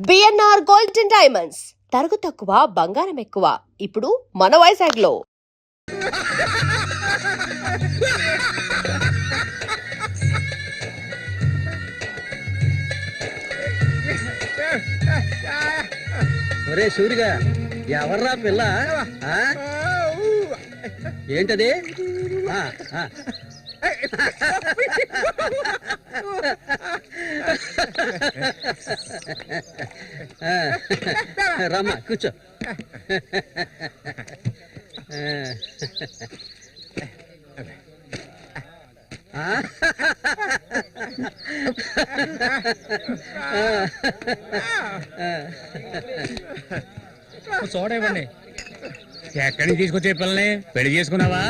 BNR gold and diamonds తరుగు తక్కువ బంగారం ఎక్కువ ఇప్పుడు మన వైజాగ్ లో. ఒరే సూరిగా ఎవర్రా పిల్ల? ఏంటది? రమ్మా కూర్చో. చూడవండి ఎక్కడి నుంచి తీసుకొచ్చే పిల్లని పెళ్లి చేసుకున్నావా?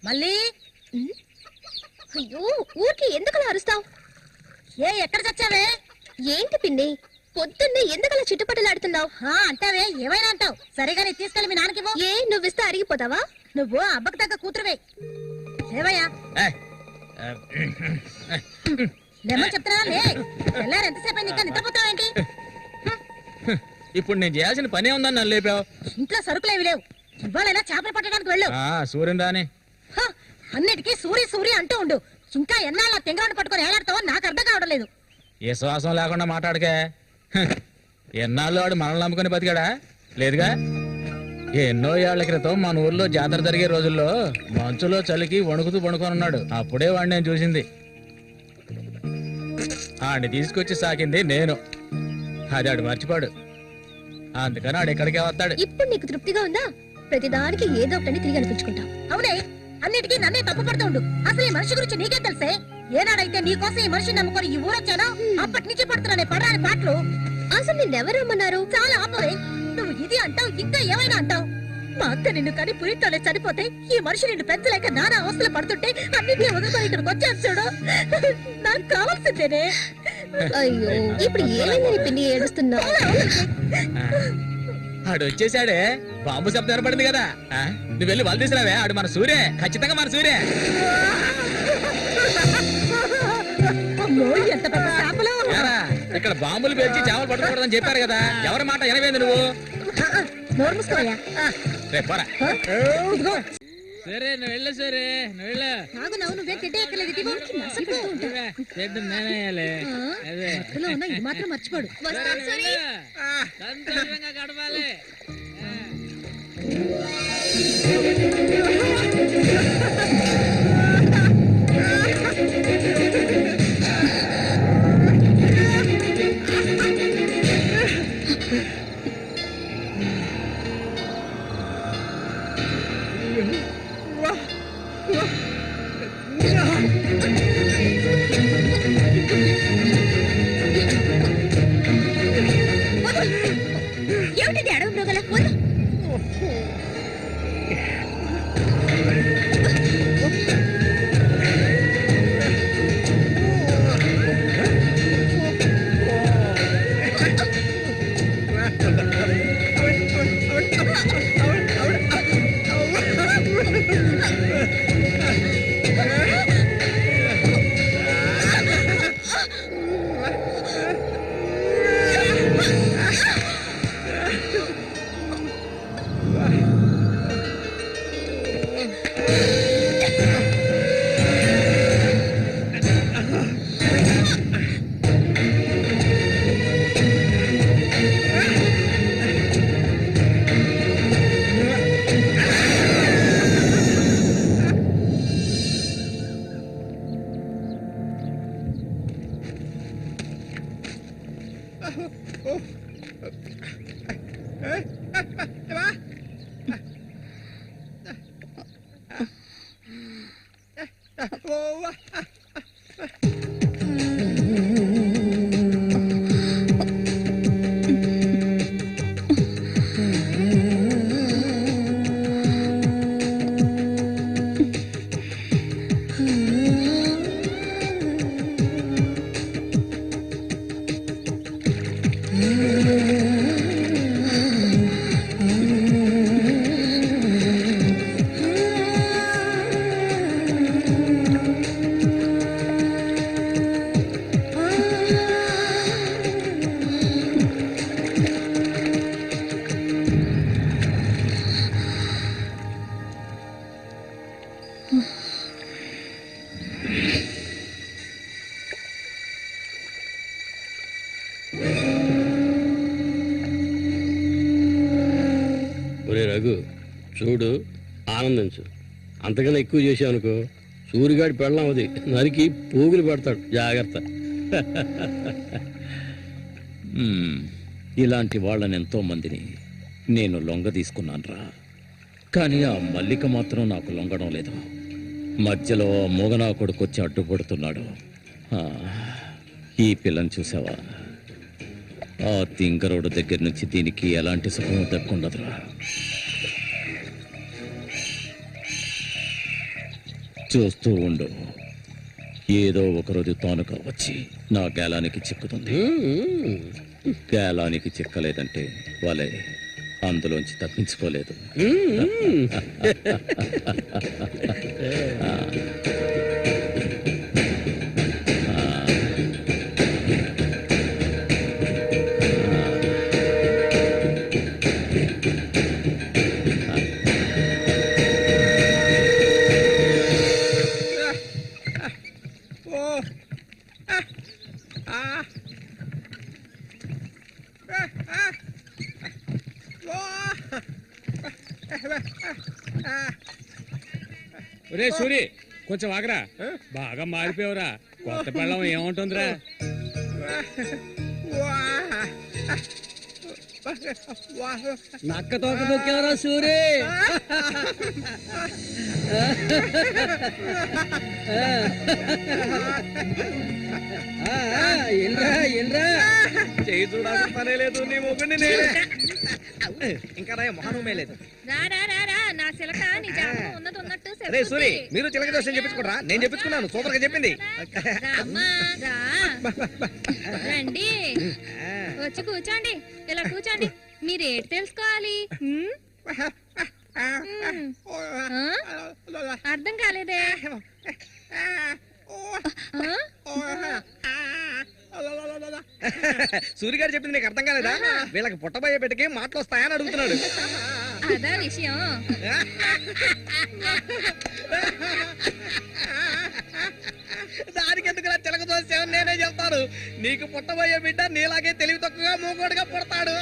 మళ్ళీ అయ్యో ఊరికి ఎందుకలా అరుస్తావు? ఎక్కడ చచ్చావే? ఏంటి పిన్ని పొద్దున్నే ఎందుకలా చుట్టుపట్టలాడుతున్నావు? అంటావే ఏమైనా అంటావు. సరేగానే తీసుకెళ్ళి మీ నాన్నకివ్వు. ఏ నువ్విస్తే అరిగిపోతావా? నువ్వు అబ్బకు తగ్గ కూతురువే. ఏవయ్యా లేమని చెప్తున్నా. ఎల్లారు ఎంతసేపు ఇంకా నిద్రపోతావేంటి? ఇప్పుడు నేను చేయాల్సిన పనే ఉందని నన్ను లేపావు. ఇంట్లో సరుకులేవి లేవు. ఇవాళైనా చేపలు పట్టడానికి వెళ్ళు. సూర్యుని రాని అన్నిటికీ సూరి సూరి అంటూ ఉండు. ఇంకా ఎన్నాళ్ళ తెంగరాన్ని పట్టుకొని ఏలాడతావో నాకు అర్థం కావడం లేదు. ఏ శ్వాసం లేకుండా మాట్లాడకే. ఎన్నాళ్ళు వాడు మనల్ని నమ్ముకుని బతికాడా? లేదుగా. ఎన్నో ఏళ్ల క్రితం మన ఊర్లో జాతర జరిగే రోజుల్లో మంచులో చలికి వణుకుతూ పడుకొని ఉన్నాడు. అప్పుడే వాడిని నేను చూసింది. ఆడిని తీసుకొచ్చి సాకింది నేను. అది ఆడు మర్చిపోడు. అందుకని ఆడు ఎక్కడికే వస్తాడు. ఇప్పుడు నీకు తృప్తిగా ఉందా? ప్రతిదానికి ఏదో ఒకటి తిరిగి అనిపించుకుంటావు. అవునే అన్నిటికీ నన్నే తప్పు పడుతూ ఉండు. అసలు ఈ మనిషి గురించి నీకే తెలుసే. ఏనాడైతే నీకోసం ఈ మనిషిని నమ్ముకొని ఈ ఊరొచ్చానో అప్పటి నుంచి పడుతున్నానే పడరాని పాటలు. అసలు నిన్నెవరమ్మన్నారు? చాలా ఆపవే. నువ్వు ఇది అంటావు, ఇంకా ఏమైనా అంటావు. మా అక్క నిన్ను కానీ పురిట్లోనే చనిపోతే ఈ మనిషి నిన్ను పెంచలేక నానా అవస్థలు పడుతుంటే అన్నింటినీ వదిలిపోయి ఇక్కడికి వచ్చాను చూడు. నాకు కావాల్సిందేనే. అయ్యో ఇప్పుడు ఏమైందని పిన్ని ఏడుస్తున్నావు? ఆడు వచ్చేసాడే. బాంబు శబ్దం వినపడింది కదా. నువ్వు వెళ్ళి వాళ్ళు తీసుకురావే. ఆడు మన సూర్య, ఖచ్చితంగా మన సూర్య. ఇక్కడ బాంబులు పేర్చి చేపలు పట్టుకోవడం చెప్పారు కదా. ఎవరి మాట వినవేంది నువ్వు? సరే నువ్వు వెళ్ళు, సరే నువ్వు వెళ్ళు. నాగు నవ్వు నువ్వే తిట్టేయక్కర్లేదు, ఇటు ఇవ్వు. నసపెడుతూ ఉంటా. ఇవే, చెడ్డు నేనే వేయాలి. అదే మత్తులో ఉన్న ఇది మాత్రం మర్చిపోడు. సరే, వెళ్ళు. సంతోషంగా గడపాలి. ఏమిటిది అడవి మృగల వద్దు. ఒరే రఘు, చూడు, ఆనందించు. అంతకన్నా ఎక్కువ చేసావు అనుకో, సూరిగాడి పెళ్ళం అది నరికి పోగులు పెడతాడు. జాగ్రత్త. ఇలాంటి వాళ్ళని ఎంతో మందిని నేను లొంగ తీసుకున్నానురా. కానీ ఆ మల్లిక మాత్రం నాకు లొంగడం లేదు. మధ్యలో మూగనా కొడుకు వచ్చి అడ్డుపడుతున్నాడు. ఈ పిల్లని చూసావా? ఆ తింగరోడు దగ్గర నుంచి దీనికి ఎలాంటి సుఖం దక్కుండదురా. చూస్తూ ఉండు, ఏదో ఒకరోజు తానుగా వచ్చి నా గేలానికి చిక్కుతుంది. గేలానికి చిక్కలేదంటే వాళ్ళే అందులోంచి తప్పించుకోలేదు. ఒరే సూరి, కొంచెం ఆగరా. బాగా మారిపోయావురా. కొత్త పెళ్ళం ఏముంటుందిరా? నక్క తోక తొక్కేవరా సూరి. చేయి చూడాల్సిన పనే లేదు, నీ మొగ్గుని నేనే. ఇంకా నా మొహనమే లేదు. నా చిలక నీ జాతకం ఉన్నది ఉన్నట్టు అరే సూరి, మీరు చిలక దోషం చెప్పించుకోరా? నేను చెప్పించుకున్నాను, సూపర్ గా చెప్పింది. రండి, వచ్చి కూర్చోండి. ఇలా కూర్చోండి. మీరు ఏంటి తెలుసుకోవాలి? అర్థం కాలేదే? సూర్య గారు చెప్పింది నీకు అర్థం కాలేదా? వీళ్ళకి పుట్టబోయే బిడ్డకి మాటలు వస్తాయని అడుగుతున్నాడు. అదా విషయం. దానికి ఎందుకు చిలక దోసావు? నేనే చెప్తాను. నీకు పుట్టబోయే బిడ్డ నీలాగే తెలివి తక్కువగా మూగోడుగా పుడతాడు.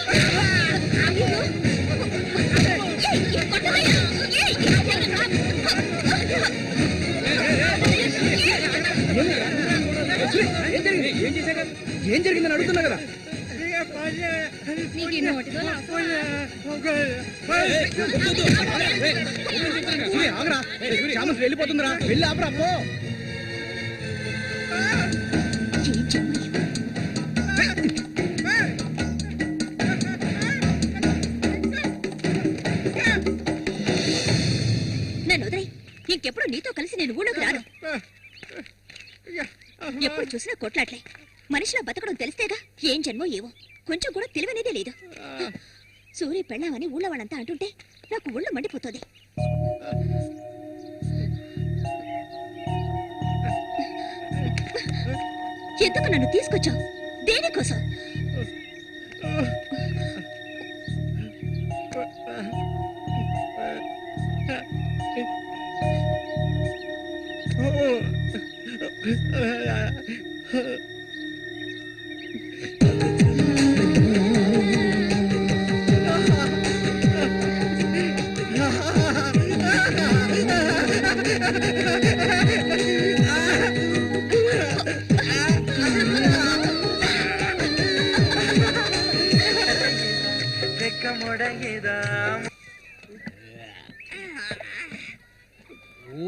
ఏం జరిగిందని అడుగుతున్నా కదా. నీకు ఈ నోటితో వెళ్ళిపోతుందిరా, వెళ్ళి ఆపరా పో. నన్ను వదిలే. ఇంకెప్పుడు నీతో కలిసి నేను ఊళ్ళోకి రాను. ఎప్పుడు చూసినా కొట్లాట్లే. మనిషిలా బతకడం తెలిస్తేగా. ఏం జన్మో ఏవో, కొంచెం కూడా తెలివనేదే లేదు. సూర్య పెళ్ళామని ఊళ్ళో వాళ్ళంతా అంటుంటే నాకు ఒళ్ళు మండిపోతుంది. ఎందుకు నన్ను తీసుకొచ్చావు? దేనికోసం?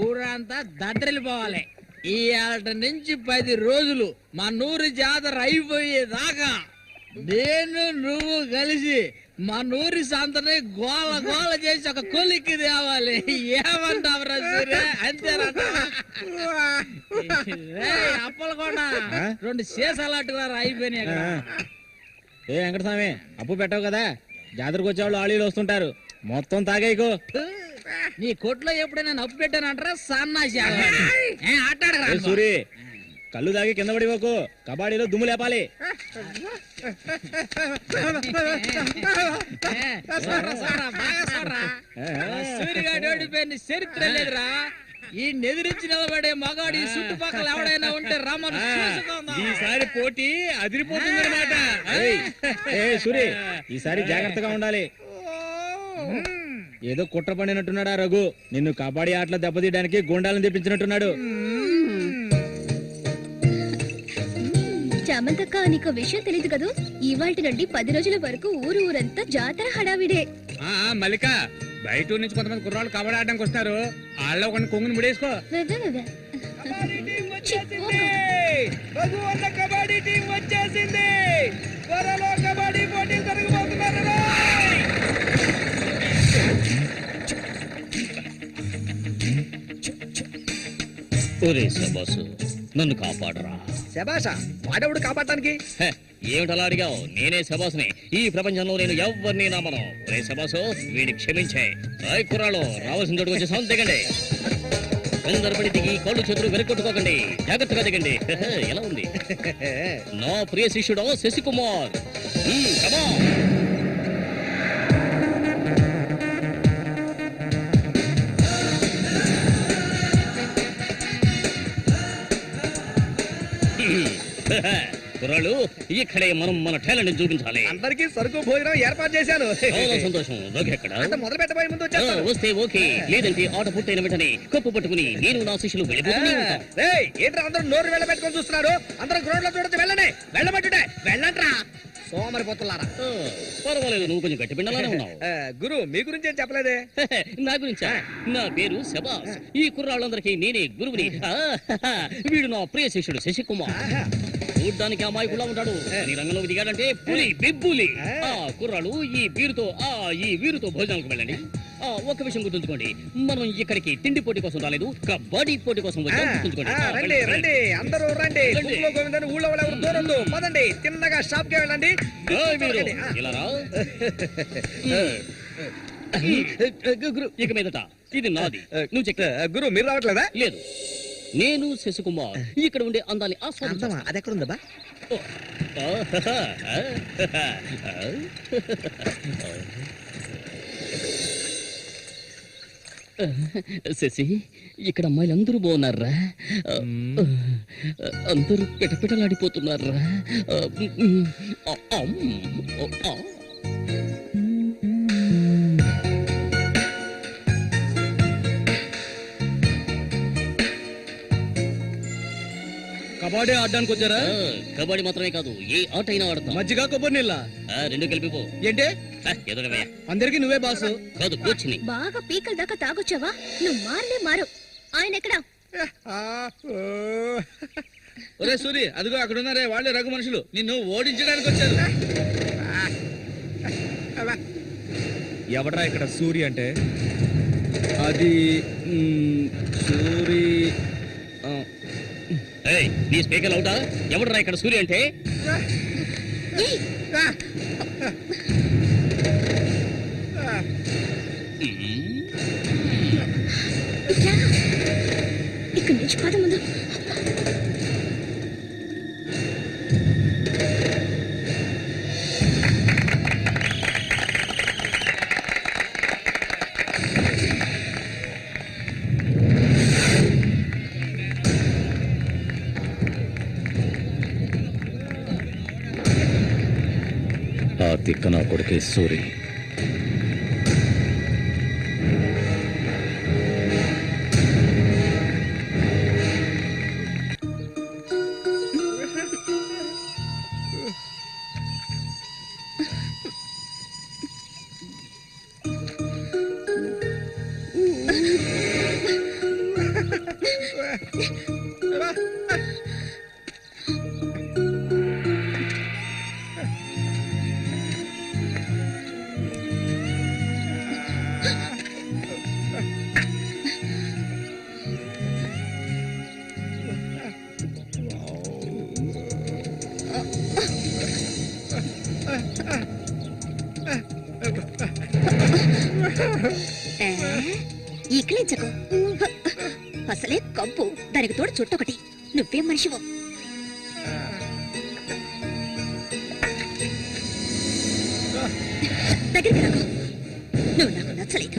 ఊరంతా దద్దరిల్లిపోవాలి. ఈ ఆట నుంచి 10 రోజులు మా నూరు జాతర అయిపోయేదాకా నేను నువ్వు కలిసి మా నూరి సంతని గోల గోల చేసి ఒక కొలిక్కి తేవాలి. ఏమంటావురా సూర్య? అంతేనంట. అప్పలు కూడా 2 సీసాలట్టుగా అయిపోయినాయి అక్కడ. ఏ వెంకటస్వామి, అప్పు పెట్టావు కదా, జాతరకు వచ్చేవాళ్ళు ఆళీలు వస్తుంటారు, మొత్తం తాగేయకు. నీ కొట్లో ఎప్పుడైనా నప్పు పెట్టానంటారా? సన్నాసి ఏ సూరి, కళ్ళు తాగి కింద పడిపోకు, కబాడీలో దుమ్ము లేపాలి. సూర్యగాడు ఓడిపోయిన చరిత్ర లేదురా. ఈ నెదిరించి నిలబడే మగాడు ఈ చుట్టుపక్కల ఎవడైనా ఉంటే రమ్మను. ఈసారి పోటీ అదిరిపోతుంది అనమాట. సూరి, ఈసారి జాగ్రత్తగా ఉండాలి. ఏదో కుట్ర పడినట్టున్నాడా రఘు? నిన్ను కబడ్డీ ఆటలో దెబ్బతీయడానికి గుండాలను తెప్పించినట్టున్నాడు. చామంతక్క, నీకు విషయం తెలీదు కదూ? ఇవాల్టి నుండి 10 రోజుల వరకు ఊరంతా జాతర హడావిడే. మల్లిక, బయట నుంచి కొంతమంది కుర్రాళ్ళు కబడ్డీ ఆడడానికి వస్తారు. వాళ్ళ కొన్ని కొంగుని ముడేసుకో. కబడ్డీ టీం వచ్చేసింది. త్వరలో కబడ్డీ పోటీలు జరగబోతున్నారు. ఒరే శబాసు, నన్ను కాపాడరా. శబాషా, వాడెవడు కాపాడటానికి? ఏమిటలా అడిగావు? నేనే శబాసుని. ఈ ప్రపంచంలో నేను ఎవరిని నమ్మను. ఒరే శబాసు, వీడిని క్షమించే. కుర్రాళ్ళు రావాల్సిన చోటుకు వచ్చి సౌండ్ దిగండి. తొందరపడి దిగి కళ్ళు చేతులు వెనకొట్టుకోకండి. జాగ్రత్తగా దిగండి. ఎలా ఉంది? నా ప్రియ శిష్యుడు శశికుమార్. కుర్రాళ్ళు, ఇక్కడే మనం మన టాలెంట్ చూపించాలి. అందరికీ సరుకు భోజనం ఏర్పాటు చేశాను. చాలా సంతోషం. ఎక్కడ మొదలు పెట్టబోయే ముందు వస్తే ఓకే, లేదంటే ఆట పూర్తయిన వెంటనే కప్పు పట్టుకుని నేను నా శిష్యులు వెళ్ళిపోతూనే ఉంటాం. ఏంట్రా అందరూ నోరు వెళ్ళబెట్టుకొని చూస్తున్నారు? అందరూ గ్రౌండ్ లో చూడొచ్చు. వెళ్ళండి, వెళ్ళబెట్టుడే, వెళ్ళంట్రా సోమరిపోతులారా. పర్వాలేదు, నువ్వు కొంచెం గట్టి పిండలానే ఉన్నావు. గురు, మీ గురించి ఏం చెప్పలేదే? నా గురించా? నా పేరు శబాస్. ఈ కుర్రాళ్ళందరికీ నేనే గురువుని. వీడు నా ప్రియ శిష్యుడు శశికుమార్. చూడ్డానికి అమాయకులా ఉంటాడు. నీ రంగంలో దిగాడంటే పులి, బిబ్బులి. కుర్రాళ్ళు, ఈ వీరుతో భోజనాలకు వెళ్ళండి. ఒక విషయం గుర్తుంచుకోండి, మనం ఇక్కడికి తిండి పోటీ కోసం రాలేదు, కబడ్డీ పోటీ కోసం వచ్చాం. గుర్తుంచుకోండి. రండి రండి, అందరూ రండి. గోవిందని ఊళ్ళో వాళ్ళు ఎవరు దూరందు. పదండి, తిన్నగా షాప్ కి వెళ్ళండి. ఇలా రా. ఇక మీదట ఇది నాది. నువ్వు చెక్. గురు, మీరు రావట్లేదా? లేదు, నేను శశికుమార్ ఇక్కడ ఉండే అందాన్ని ఆస్వాదించా. అది ఎక్కడ ఉందా? శశి ఇక్కడ అమ్మాయిలు అందరూ బాగున్నారా అందరూ పిటపిటలాడిపోతున్నారా కబడ్డీ ఆడడానికి వచ్చారా? కబడ్డీ మాత్రమే కాదు ఏ ఆట అయినా ఆడతాం. మజ్జిగ కొబ్బరి నీళ్ళ రెండు కలిపిపో. ఏంటి? ఎదురవయ్యా అందరికి నువ్వే బాసు. కాదు కూర్చుని. బాగా పీకల దాకా తాగొచ్చావా? నువ్వు మారలే మారు. ఆయన ఎక్కడా? ఒరే సూరి, అదిగో అక్కడ ఉన్నారే వాళ్ళే రఘు మనుషులు, నిన్ను ఓడించడానికి వచ్చారు. ఎవడ్రా ఇక్కడ సూరి అంటే? అది సూరి. నీ స్పీకర్ అవుతా? ఎవడరా ఇక్కడ సూర్య అంటే? ఇక్కడ నుంచి పద ముందు. ఆ తిక్క నా కొడుకే సూరి. ఈకిలించకు, అసలే కంపు, దానికి తోడు చుట్టొకటి. నువ్వేం మనిషివో. దగ్గరికి రాకు, నువ్వు నాకు నచ్చలేదు.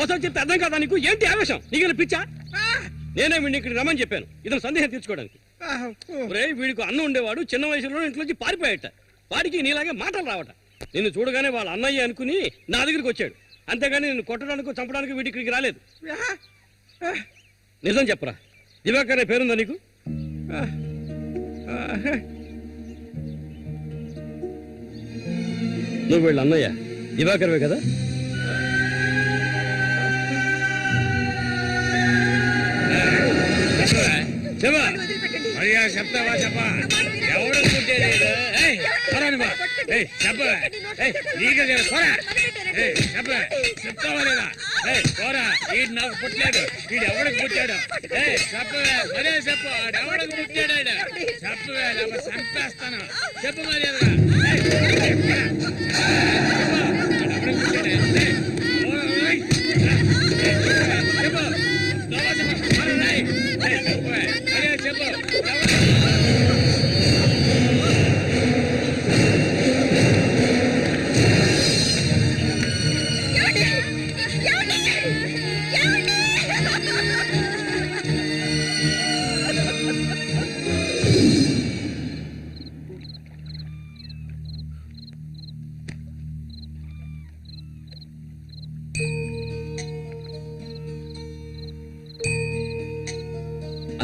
ఓసారి చెప్తే అర్థం కాదా నీకు? ఏంటి ఆవేశం? నీకు పిచ్చా? నేనే వీడిని ఇక్కడ రమ్మని చెప్పాను ఇతను సందేహం తీర్చుకోవడానికి. వీడికి అన్న ఉండేవాడు, చిన్న వయసులో ఇంట్లోంచి పారిపోయాట. వాడికి నీలాగే మాటలు రావట. నిన్ను చూడగానే వాళ్ళ అన్నయ్య అనుకుని నా దగ్గరికి వచ్చాడు. అంతేగాని నిన్ను కొట్టడానికి చంపడానికి వీడి ఇక్కడికి రాలేదు. నిజం చెప్పరా, దివాకర్ అనే పేరుందా నీకు? నువ్వు వీళ్ళ అన్నయ్య దివాకర్వే కదా? చెప్తావా? చెప్పా. ఎవడు చెప్తావా లేదా? పోరా, వీడు నాకు పుట్టలేదు, వీడు ఎవడికి పుట్టాడు? చెప్పవే, మరే చెప్పు, ఎవడికి పుట్టాడు? చెప్పవే, చంపేస్తాను. చెప్పు మర్యాదగా.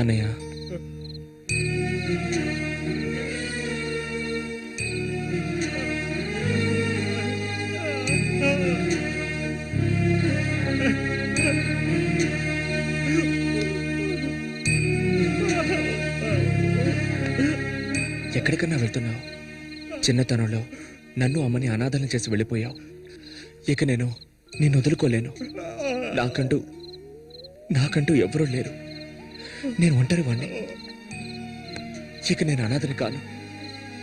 అన్నయ్య ఎక్కడికన్నా వెళ్తున్నావు? చిన్నతనంలో నన్ను అమ్మని అనాథలను చేసి వెళ్ళిపోయావు. ఇక నేను నిన్ను వదులుకోలేను. నాకంటూ ఎవరూ లేరు. నేను ఒంటరి వాణ్ణి. ఇక నేను అనాథని కాను.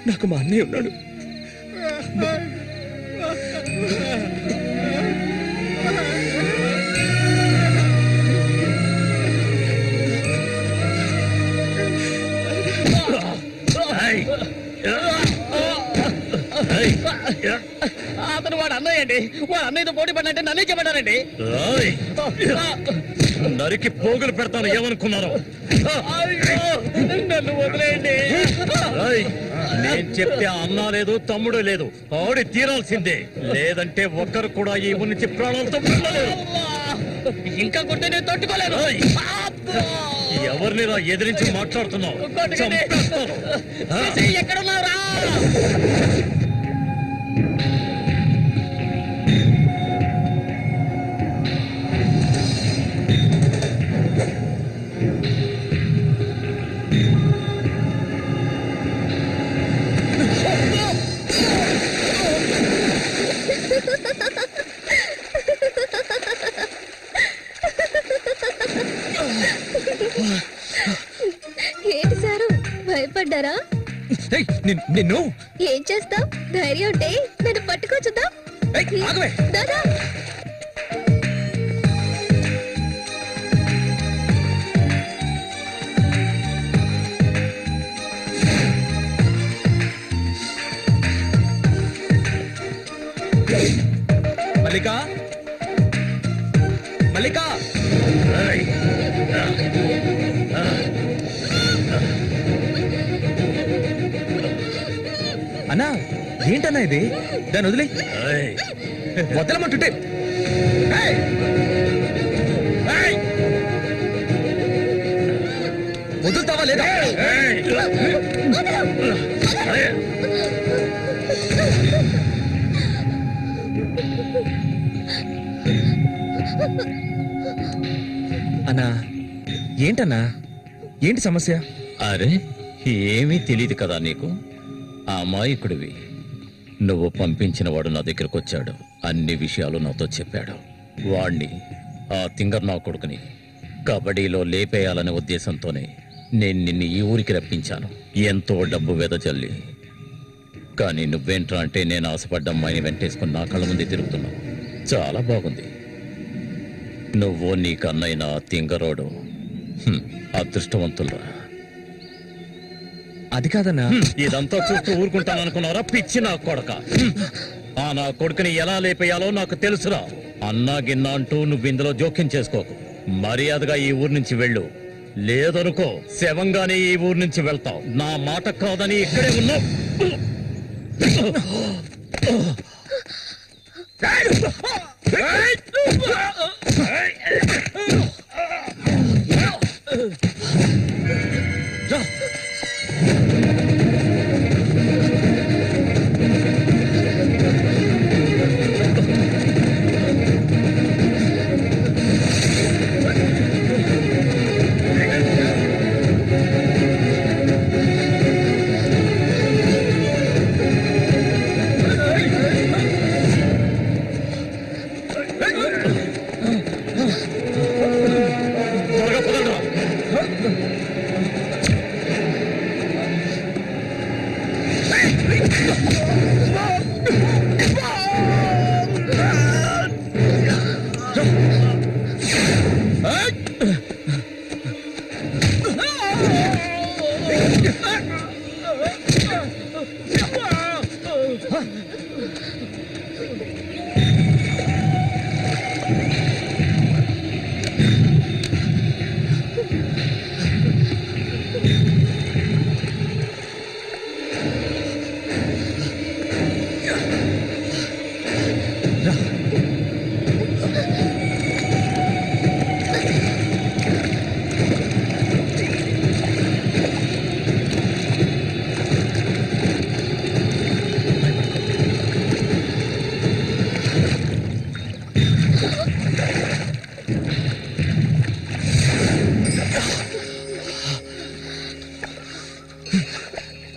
నాకు మా అన్నయ్య ఉన్నాడు. అతను వాడు అన్నయ్య అండి. వాడు అన్నయ్యతో పోటీ పడినట్టే నన్నే చెప్పారండి. నరికి పోగులు పెడతాను ఏమనుకున్నారు? నన్ను వదిలేయండి. నేను చెప్తే అన్నా లేదు తమ్ముడు లేదు, ఆడి తీరాల్సిందే. లేదంటే ఒక్కరు కూడా ఈ ఊరి నుంచి ప్రాణాలతో వెళ్ళలేరు. ఇంకా కొట్టే నేను తట్టుకోలేను. ఎవరిని ఎదిరించి మాట్లాడుతున్నావు? చంపేస్తాను. ఎక్కడున్నారా? ఏంటి సారు భయపడ్డారా? నిన్ను ఏం చేస్తావ్? ధైర్యం ఉంటే నన్ను పట్టుకోచుద్దాం. దాదా మల్లికా, మల్లికా, అన్నా ఏంటన్నా ఇది? దాన్ని వదిలే. వదలమంటుంటే వదులుతావా లేదా? అన్నా ఏంటన్నా? ఏంటి సమస్య? అరే ఏమీ తెలియదు కదా నీకు? ఆ అమాయకుడివి. నువ్వు పంపించిన వాడు నా దగ్గరకు వచ్చాడు. అన్ని విషయాలు నాతో చెప్పాడు. వాణ్ణి, ఆ తింగర్ నా కొడుకుని కబడ్డీలో లేపేయాలనే ఉద్దేశంతోనే నేను నిన్ను ఈ ఊరికి రప్పించాను. ఎంతో డబ్బు వెదజల్లి. కానీ నువ్వేంట్రా అంటే నేను ఆశపడ్డ అమ్మాయిని వెంటేసుకుని నా కళ్ళ ముందే తిరుగుతున్నావు. చాలా బాగుంది. నువ్వు నీకన్నైనా తింగరోడు అదృష్టవంతులరా. అది కాదన్నా. ఇదంతా చూస్తూ ఊరుకుంటాననుకున్నారా పిచ్చి నా కొడక? ఆ నా కొడుకుని ఎలా లేపేయాలో నాకు తెలుసురా. అన్నా గిన్నా అంటూ నువ్వు ఇందులో జోక్యం చేసుకోకు. మర్యాదగా ఈ ఊరు నుంచి వెళ్ళు. లేదనుకో శవంగానే ఈ ఊరు నుంచి వెళ్తావు. నా మాట కాదని ఇక్కడే ఉన్నావు.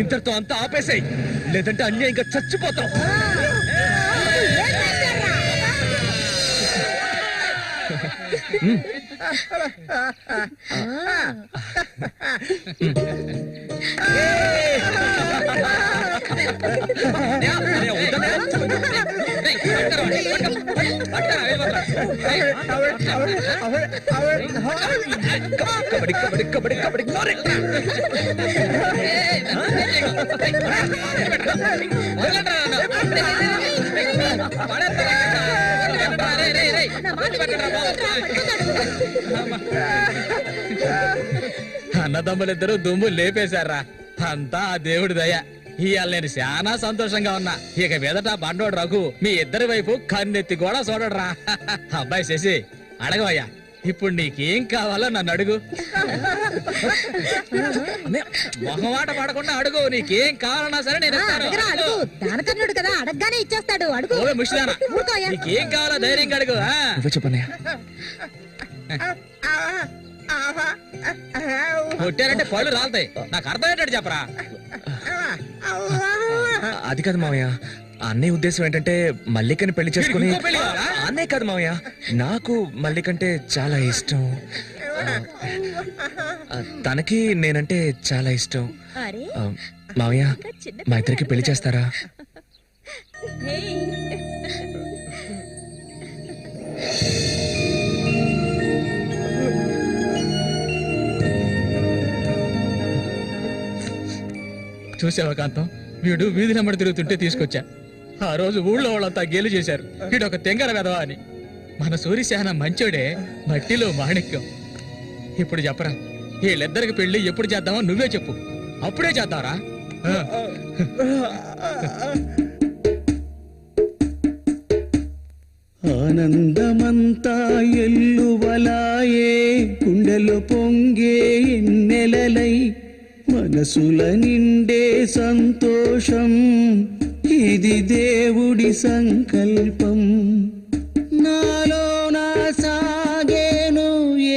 ఇంతటితో అంతా ఆపేసాయి, లేదంటే అన్యాయంగా చచ్చిపోతాం. అన్నదమ్ములిద్దరూ దుమ్ము లేపేశారా, అంతా ఆ దేవుడి దయ. ఇవాళ నేను చాలా సంతోషంగా ఉన్నా. ఇక మీదట బండోడు రఘు మీ ఇద్దరి వైపు కన్నెత్తి కూడా చూడరా. అబ్బాయి శశి, అడగవయ్యా, ఇప్పుడు నీకేం కావాలో నన్ను అడుగు. మొహమాట పడకుండా అడుగు, నీకేం కావాలన్నా సరే నేను ఇస్తాను. దానకర్ణుడు కదా, అడగగానే ఇచ్చేస్తాడు. అడుగు. ఓ ముషిదానా, నీకేం కావాలో ధైర్యంగా అడుగు. చెప్పన్నయ్య. కొట్టారంటే పళ్ళు రాలుతాయి. నాకు అర్థమయ్యేటట్టు చెప్పరా. అది కాదు మావయ్య, అన్నయ్య ఉద్దేశం ఏంటంటే మల్లికని పెళ్లి చేసుకుని. ఇంకో పెళ్లి కావాలా? అన్నయ్య కాదు మావయ్య, నాకు మల్లికంటే చాలా ఇష్టం. తనకి నేనంటే చాలా ఇష్టం. అరే, మావయ్య, మా ఇద్దరికి పెళ్లి చేస్తారా? చూసావా కాంతం, వీడు వీధి నెంబడి తిరుగుతుంటే తీసుకొచ్చా. ఆ రోజు ఊళ్ళో వాళ్ళంతా గేలు చేశారు, వీడు ఒక తెంగర వెదవా అని. మన సూర్యశాన మంచోడే, మట్టిలో మాణిక్యం. ఇప్పుడు చెప్పరా, వీళ్ళిద్దరికి పెళ్లి ఎప్పుడు చేద్దామో నువ్వే చెప్పు, అప్పుడే చేద్దారా. ఆనందమంతా ఎల్లువలాయే, గుండెలో పొంగే ఎన్నెలలై, మనసుల నిండే సంతోషం, ఇది దేవుడి సంకల్పం. నాలో నా సాగేను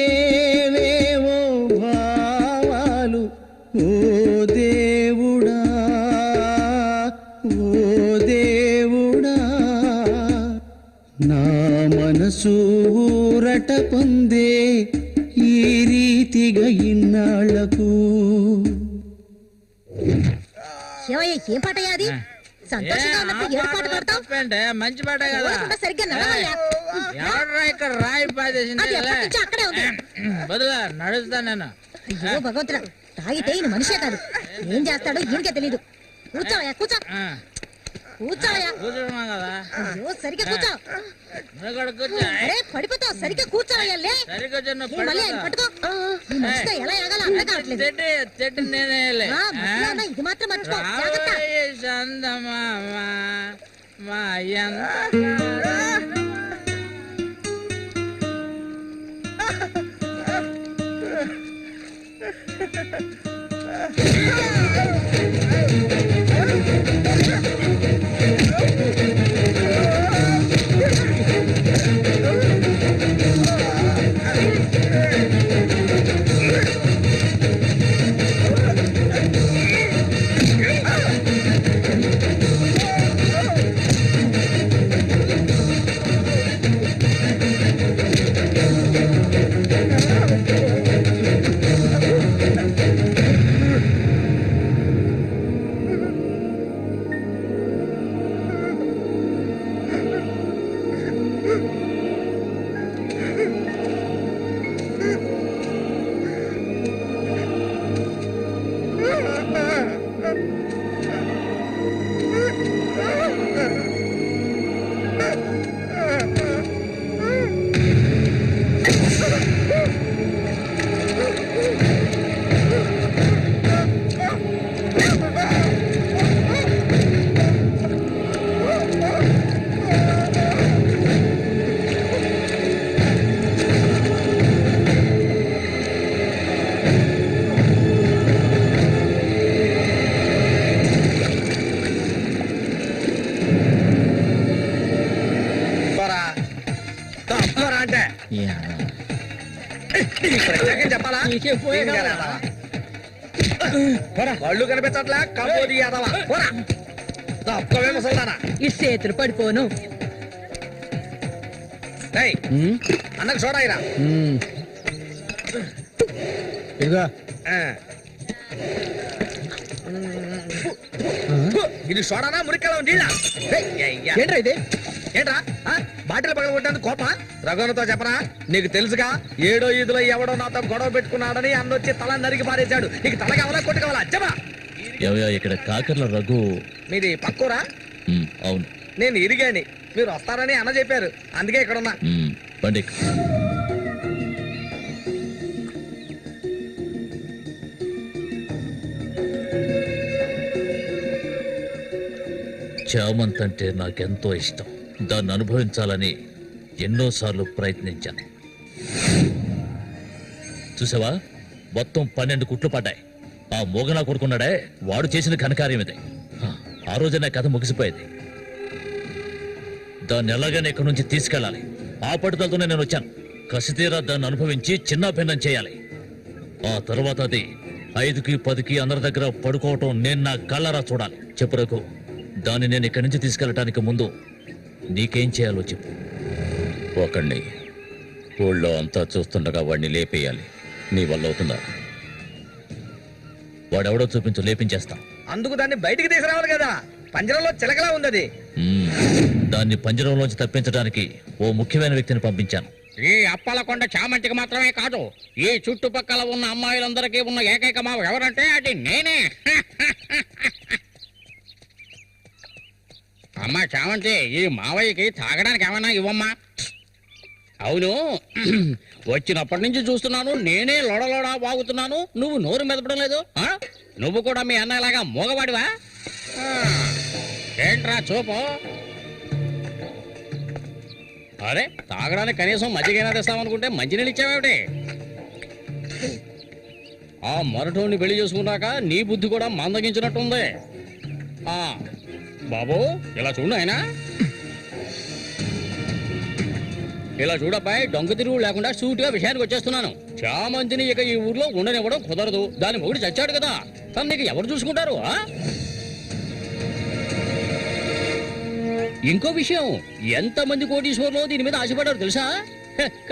ఏవేవో భావాలు, ఓ దేవుడా, ఓ దేవుడా, నా మనసు ఊరట పొందే ఈ రీతిగా ఇన్నాళ్లకు. మావయ్య ఏం పాటయ్యా అది? సంతోషంగా ఉన్నప్పుడు ఏడు పాట పాడతావు? తప్పేంటే మంచి పాట కదా. ఊరకుండా సరిగ్గా నడవయ్యా. ఎవడ్రా ఇక్కడ రాయి పాదేసింది? అది ఎప్పటి నుంచో అక్కడే ఉంది. బదుగా నడుస్తా నేను. అయ్యో భగవంతుడా, తాగితే ఈయన మనిషే కాదు, ఏం చేస్తాడో ఈయనకే తెలీదు. కూర్చోవయ్యా, కూర్చో. కూర్చోవయ్యా. కూర్చున్నాం కదా. అయ్యో సరిగ్గా కూర్చో. నువ్వు కూడా కూర్చో. అరే పడిపోతావు, సరిగ్గా కూర్చోవయ్యా. లే సరిగ్గా ఏ, మళ్ళీ ఆయన పట్టుకో. ఈ మనిషితో ఎలా ఎగాలో అర్థం కావట్లేదు. చెట్టు నేనే ఆ, మధ్యలో ఉన్న ఇది మాత్రం మర్చిపో, జాగ్రత్త. చెప్పాలా? కళ్ళు కనిపించట్లా కాబోది యాదవా. తప్పవే ముసల్దానా. ఈ చేతులు పడిపోను. అన్నకు చూడాయిరా. ఇదిగా ఇది చూడనా మురికలో నీళ్ళ? ఏంట్రా ఇది? ఏంట్రా బాటిల్ పగల కొట్టేందుకు కోప? రఘునతో చెప్పరా, నీకు తెలుసుగా 7వ ఈదులో ఎవడో నాతో గొడవ పెట్టుకున్నాడని అన్నొచ్చి తల నరికి పారేశాడు. నీకు తల కావాలా కొట్టు కావాలా? చెప్పా. ఇక్కడ కాకర్ల రఘు. మీది పక్కూరా? అవును. నేను ఇరిగాని, మీరు వస్తారని అన్న చెప్పారు, అందుకే ఇక్కడ ఉన్నా. బండి. చామంతి అంటే నాకెంతో ఇష్టం. దాన్ని అనుభవించాలని ఎన్నోసార్లు ప్రయత్నించాను. చూసావా, మొత్తం 12 కుట్లు పడ్డాయి. ఆ మోగనా కొడుకున్నాడే, వాడు చేసిన ఘనకార్యం ఇదే. ఆ రోజునే కథ ముగిసిపోయేది. దాన్ని ఎలాగైనా ఇక్కడి నుంచి తీసుకెళ్ళాలి. ఆ పట్టుదలతోనే నేను వచ్చాను. కసితీరా దాన్ని అనుభవించి చిన్న భిన్నం చేయాలి. ఆ తర్వాత అది 5కి 10కి అందరి దగ్గర పడుకోవటం నేను నా కళ్ళరా చూడాలి. చెప్పు రఘు, దాన్ని నేను ఇక్కడి నుంచి తీసుకెళ్ళటానికి ముందు నీకేం చేయాలో చెప్పు. ఒకడిని ఊళ్ళో అంతా చూస్తుండగా వాడిని లేపేయాలి. నీ వల్ల అవుతుందా? వాడెవడో చూపించు, లేపించేస్తా. అందుకు దాన్ని బయటికి తీసుకురావాలి కదా, పంజరంలో చిలకలా ఉంది. దాన్ని పంజరంలోంచి తప్పించడానికి ఓ ముఖ్యమైన వ్యక్తిని పంపించాను. ఈ అప్పలకొండ చామంతికి మాత్రమే కాదు, ఈ చుట్టుపక్కల ఉన్న అమ్మాయిలందరికీ ఉన్న ఏకైక మావ ఎవరంటే అది నేనే. అమ్మా చామంతి, ఈ మావయ్యకి తాగడానికి ఏమన్నా ఇవ్వమ్మా. అవును, వచ్చినప్పటి నుంచి చూస్తున్నాను, నేనే లొడలోడా వాగుతున్నాను, నువ్వు నోరు మెదపడం లేదు. నువ్వు కూడా మీ అన్నలాగా మూగవాడివా? ఏంట్రా చూపు? అరే, తాగడానికి కనీసం మజ్జిగైనా తెస్తామనుకుంటే మంచినీళ్ళు ఇచ్చావేమిటి? ఆ మరటోని పెళ్లి చేసుకున్నాక నీ బుద్ధి కూడా మందగించినట్టుంది. బాబు, ఇలా చూడు ఆయన. ఇలా చూడబ్బాయి, డొంక తిరుగు లేకుండా సూటిగా విషయానికి వచ్చేస్తున్నాను. చామంతిని ఇక ఈ ఊర్లో ఉండనివ్వడం కుదరదు. దాని మొగుడు చచ్చాడు కదా, తను నీకు ఎవరు చూసుకుంటారు? ఇంకో విషయం, ఎంతమంది కోటీశ్వర్లో దీని మీద ఆశపడ్డారు తెలుసా?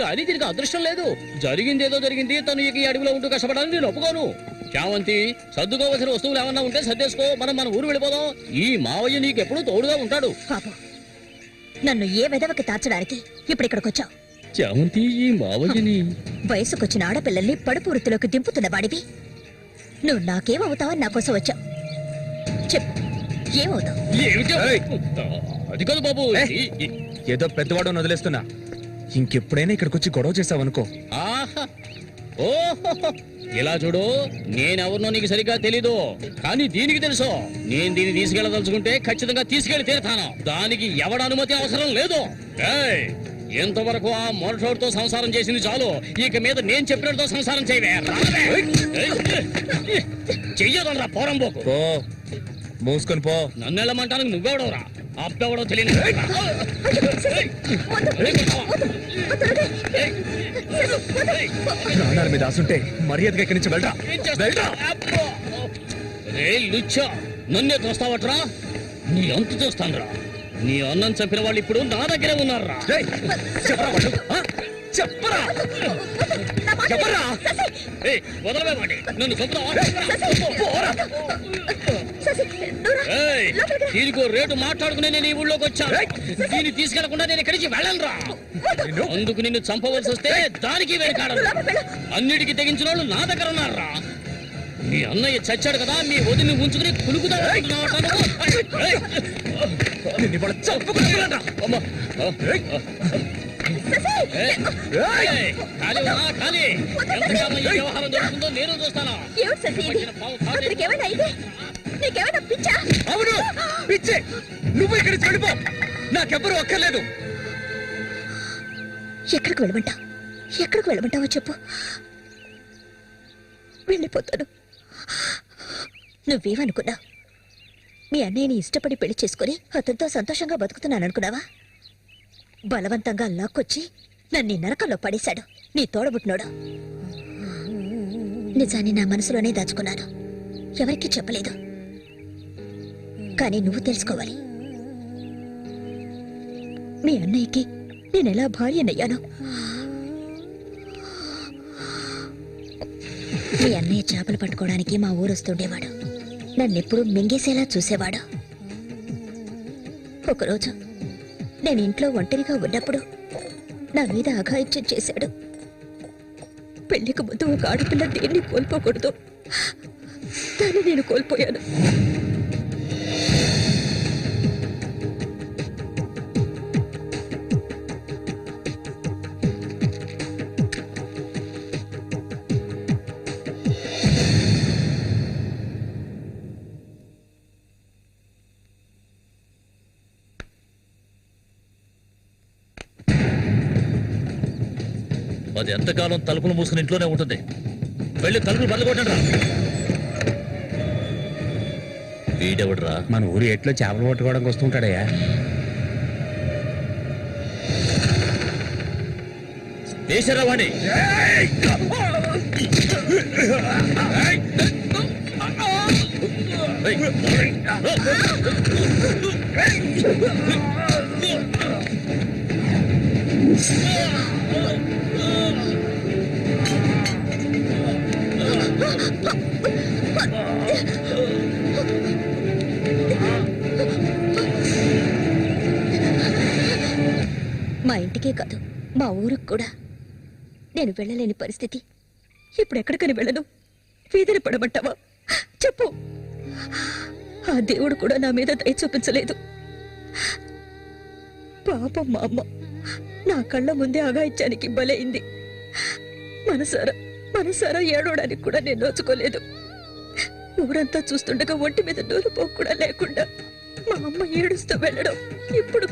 కానీ దీనికి అదృష్టం లేదు. జరిగిందేదో జరిగింది. తను ఇక ఈ అడవిలో ఉంటూ కష్టపడాలని నేను ఒప్పుకోను. చామంతి, సర్దుకోవలసిన వస్తువులు ఏమన్నా ఉంటే సర్దేసుకో, మన ఊరు వెళ్ళిపోదాం. ఈ మావయ్య నీకెప్పుడు తోడుగా ఉంటాడు. పాపం నన్ను ఏ విధవకి తార్చడానికి ఇప్పుడు ఇక్కడికి వచ్చావు. చామంతి, ఈ మావయ్యని వయసుకొచ్చిన ఆడపిల్లల్ని పడుపు వృత్తిలోకి దింపుతున్న వాడివి నువ్వు నాకేమవుతావని నా కోసం వచ్చావు. చెప్పు, ఏమవుతావు? ఏమిటి? అది కాదు బాబు. ఏదో పెద్దవాడు వదిలేస్తున్నా. ఇంకెప్పుడైనా ఇక్కడికి వచ్చి గొడవ చేసావనుకో. ఆహా, ఓహో, ఇలా చూడు, నేనెవరినో నీకు సరిగ్గా తెలీదు, కానీ దీనికి తెలుసు. నేను దీన్ని తీసుకెళ్ళదలుచుకుంటే ఖచ్చితంగా తీసుకెళ్లి తీరుతాను. దానికి ఎవడ అనుమతి అవసరం లేదు. ఏయ్, ఎంతవరకు ఆ మొరటోడితో సంసారం చేసింది చాలు. ఇక మీద నేను చెప్పినట్టుతో సంసారం చేయవే. చెయ్యదనరా పోరంబోకు. పో, మూసుకొని పో. నన్ను వెళ్ళమంటానికి నువ్వెవడవరా? అబ్బెవడో తెలియదు. ప్రాణాల మీద ఆసుంటే మర్యాదగా ఇక్కడి నుంచి వెళ్ళరా. వెళ్ళరా. లుచ్చా, నన్నే చూస్తావట్రా? నీ అంత చూస్తానురా. నీ అన్నం చంపిన వాళ్ళు ఇప్పుడు నా దగ్గరే ఉన్నారా? రేయ్, చెప్పరా వాళ్ళు? ఆ? చెప్పరా. చెప్పరా. వదలవేమండి, నన్ను దీనికో రేటు మాట్లాడుకునే నేను ఈ ఊళ్ళోకి వచ్చాను. దీన్ని తీసుకెళ్లకుండా నేను ఇక్కడికి వెళ్ళనురా. అందుకు నిన్ను చంపవలసి వస్తే దానికి వెనకాడను. అన్నిటికీ తెగించిన వాళ్ళు నా దగ్గర ఉన్నారా? మీ అన్నయ్య చచ్చాడు కదా, మీ వదిని ఉంచుకుని కులుకుదా. వ్యవహారం జరుగుతుందో నేను చూస్తాను. అవును, పిచ్చి. నువ్వు ఇక్కడి నుంచి వెళ్ళిపో. నాకెవ్వరూ అక్కర్లేదు. ఎక్కడికి వెళ్ళమంటావు? ఎక్కడికి వెళ్ళమంటావో చెప్పు, వెళ్ళిపోతాను. నువ్వేమనుకున్నావు? మీ అన్నయ్యని ఇష్టపడి పెళ్లి చేసుకుని అతనితో సంతోషంగా బతుకుతున్నాను అనుకున్నావా? బలవంతంగా లాక్కొచ్చి నన్ను నరకంలో పడేశాడు నీ తోడబుట్టినోడు. నిజాన్ని నా మనసులోనే దాచుకున్నాను, ఎవరికీ చెప్పలేదు. కానీ నువ్వు తెలుసుకోవాలి, మీ అన్నయ్యకి నేనెలా భార్యనయ్యాను. మీ అన్నయ్య చేపలు పట్టుకోవడానికి మా ఊరొస్తుండేవాడు. నన్నెప్పుడు మింగేసేలా చూసేవాడు. ఒకరోజు నేను ఇంట్లో ఒంటరిగా ఉన్నప్పుడు నా మీద అఘాయిత్యం చేశాడు. పెళ్లికి ముందు ఒక ఆడపిల్ల దేన్ని కోల్పోకూడదు, దాన్ని నేను కోల్పోయాను. అది ఎంతకాలం తలుపులు మూసుకుని ఇంట్లోనే ఉంటుంది. వెళ్ళి తలుపులు బల్లగొట్టండి రా. వీడెవడరా? మన ఊరు ఎట్లో చేపలు పట్టుకోవడానికి వస్తుంటాడయ్యా. వేసారా వాణి? మా ఇంటికే కాదు, మా ఊరికి కూడా నేను వెళ్ళలేని పరిస్థితి. ఇప్పుడు ఎక్కడికని వెళ్ళను? వీధిని పడమంటావా? చెప్పు. ఆ దేవుడు కూడా నా మీద దయ చూపించలేదు. పాపం మా అమ్మ నా కళ్ళ ముందే అఘాయిత్యానికి బలైంది. మనసారా ఏడవడానికి కూడా నేను నోచుకోలేదు. ఊరంతా చూస్తుండగా ఒంటి మీద నూలుపో కూడా లేకుండా మా అమ్మ ఏడుస్తూ వెళ్ళడం ఇప్పుడు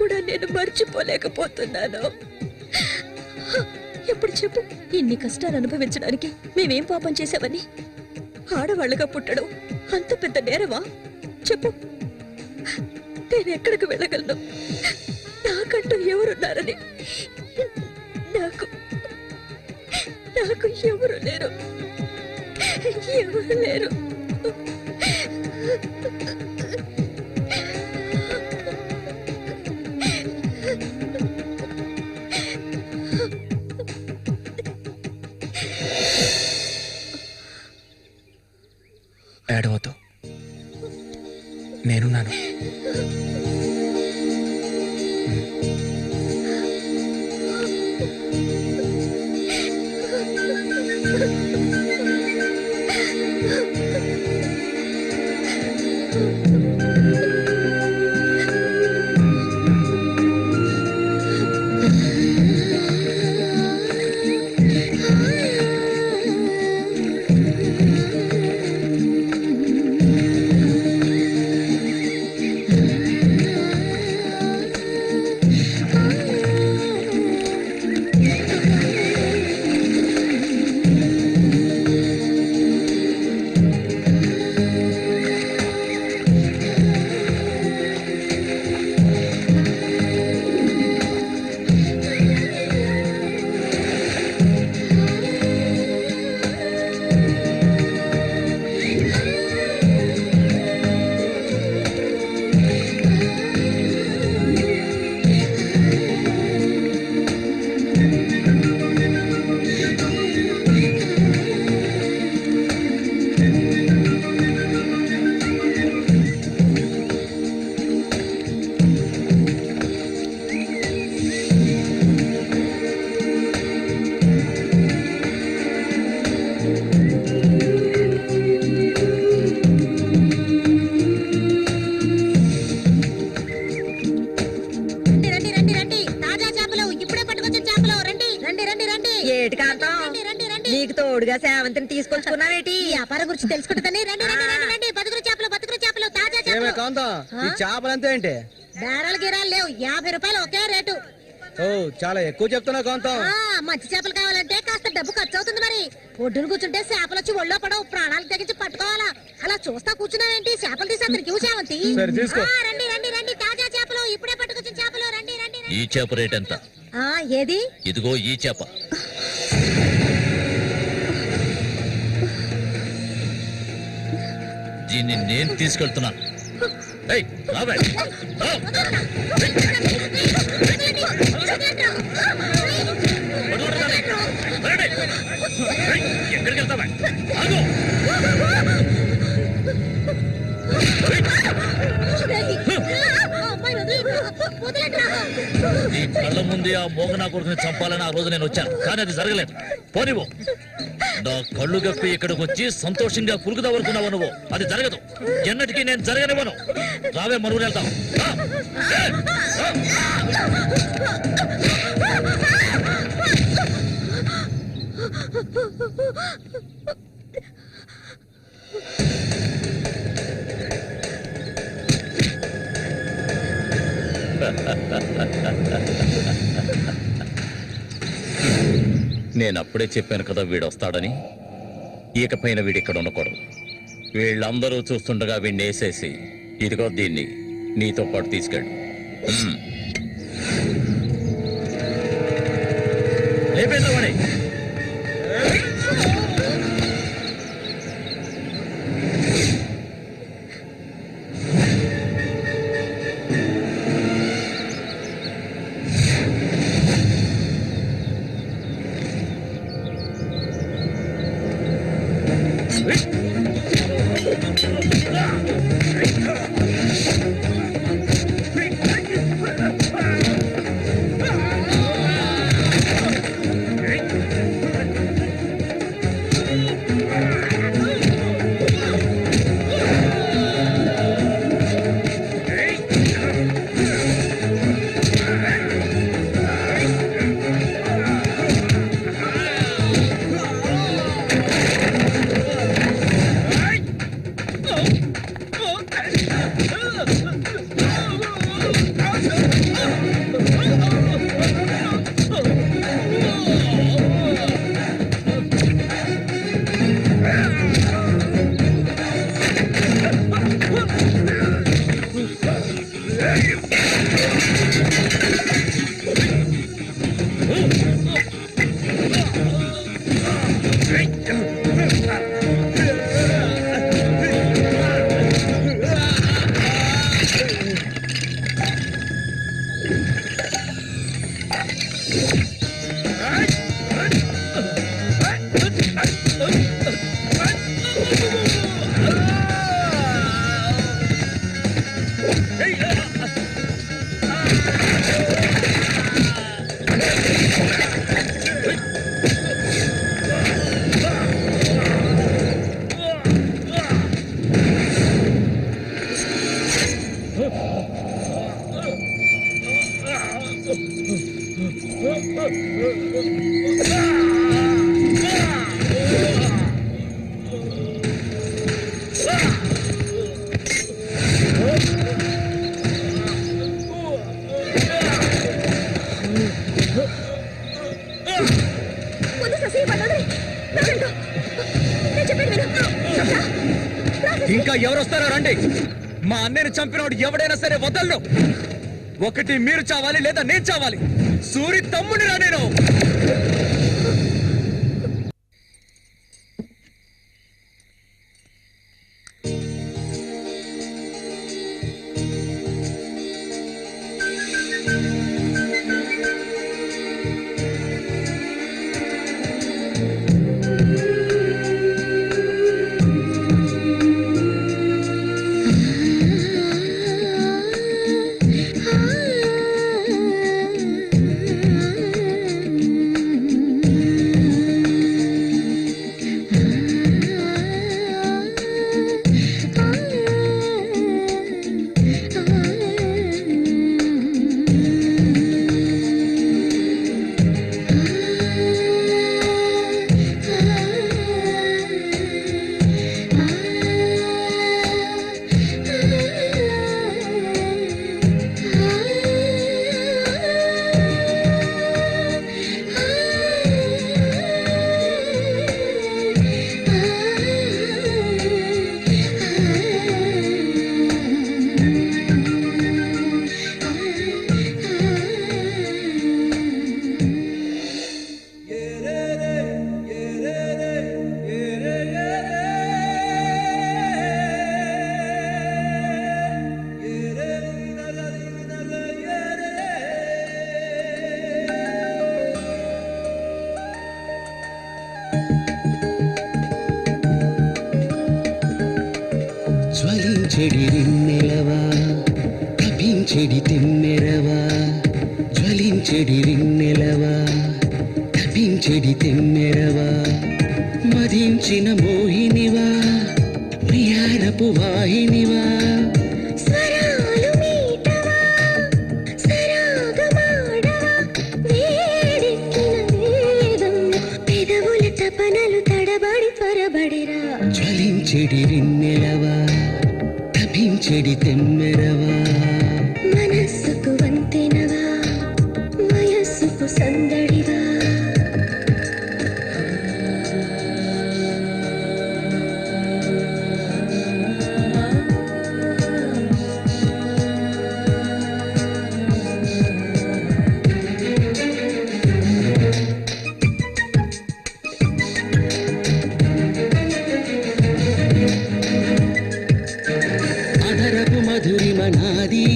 కూడా నేను మర్చిపోలేకపోతున్నాను. ఎప్పుడు చెప్పు, ఇన్ని కష్టాలు అనుభవించడానికి మేమేం పాపం చేశామని? ఆడవాళ్ళగా పుట్టడం అంత పెద్ద నేరమా? చెప్పు, నేను ఎక్కడికి వెళ్ళగలను? నాకంటూ ఎవరున్నారని నాకు ఎవరు లేరు. నీకు తోడుగా సేవంతిని తీసుకొచ్చుకున్నావేటి వ్యాపారం గురించి తెలుసుకుంటుందని రండి రండి రండి రండి బతుకులు చేపలు తాజా చేపలు ఈ చేపలు అంతే ఏంటి బేరాలు గిరాలు లేవు 50 రూపాయలు ఒకే రేటు ఓ చాలా ఎక్కువ చెప్తున్నావు కాంతం మంచి చేపలు కావాలంటే కాస్త డబ్బు ఖర్చు అవుతుంది మరి ఒడ్డును కూర్చుంటే చేపలు వచ్చి ఒళ్ళో పడవు ప్రాణాలు తెగించి పట్టుకోవాలా అలా చూస్తా కూర్చున్నావేంటి చేపలు తీసి అతనికి సేవంతి రండి రండి రండి తాజా చేపలు ఇప్పుడే పట్టుకొచ్చిన చేపలు రండి రండి ఈ చేప రేట్ ఎంత ఏది ఇదిగో ఈ చేప దీన్ని నేను తీసుకెళ్తున్నాను ఎక్కడికి వెళ్తావా నీ కళ్ళ ముందే ఆ మోగనా కొడుకుని చంపాలని ఆ రోజు నేను వచ్చాను కానీ అది జరగలేదు పోనివ్వు నా కళ్ళు గప్పి ఇక్కడికి వచ్చి సంతోషంగా పురుగుదావనుకున్నావు నువ్వు అది జరగదు ఎన్నటికీ నేను జరగనివ్వను రావే మరువులు వెళ్తాం నేను అప్పుడే చెప్పాను కదా వీడు వస్తాడని ఇకపైన వీడు ఇక్కడ ఉండకూడదు వీళ్ళందరూ చూస్తుండగా వీడిని వేసేసి ఇదిగో దీన్ని నీతో పాటు తీసుకెళ్ళు లేపేద్దామని ముందు శశి పడ్డాడు. నేను చెప్పేది విను. ఇంకా ఎవరు వస్తారో రండి. మా అన్నయ్యని చంపినోడు ఎవడైనా సరే వదలను. ఒకటి మీరు చావాలి లేదా నేను చావాలి. సూరి తమ్ముని రా నేను. జ్వలించెడి రిన్నెలవా తపించెడి తెమ్మెరవా జ్వలించెడి రిన్నెలవా తపించెడి తెమ్మెరవా మదించిన మోహినివా ప్రియారపు వాహినివా స్వరాలు మీటవా సరాగమాడవా వేడెక్కిన వేగం పెదవుల తపనలు తడబడి త్వరబడిరా జ్వలించెడి రిన్నెలవా తపించెడి తెమ్మెరవా మనస్సుకు వంతెనవా వయస్సుకు సందడివా అధరపు మధురిమ నాది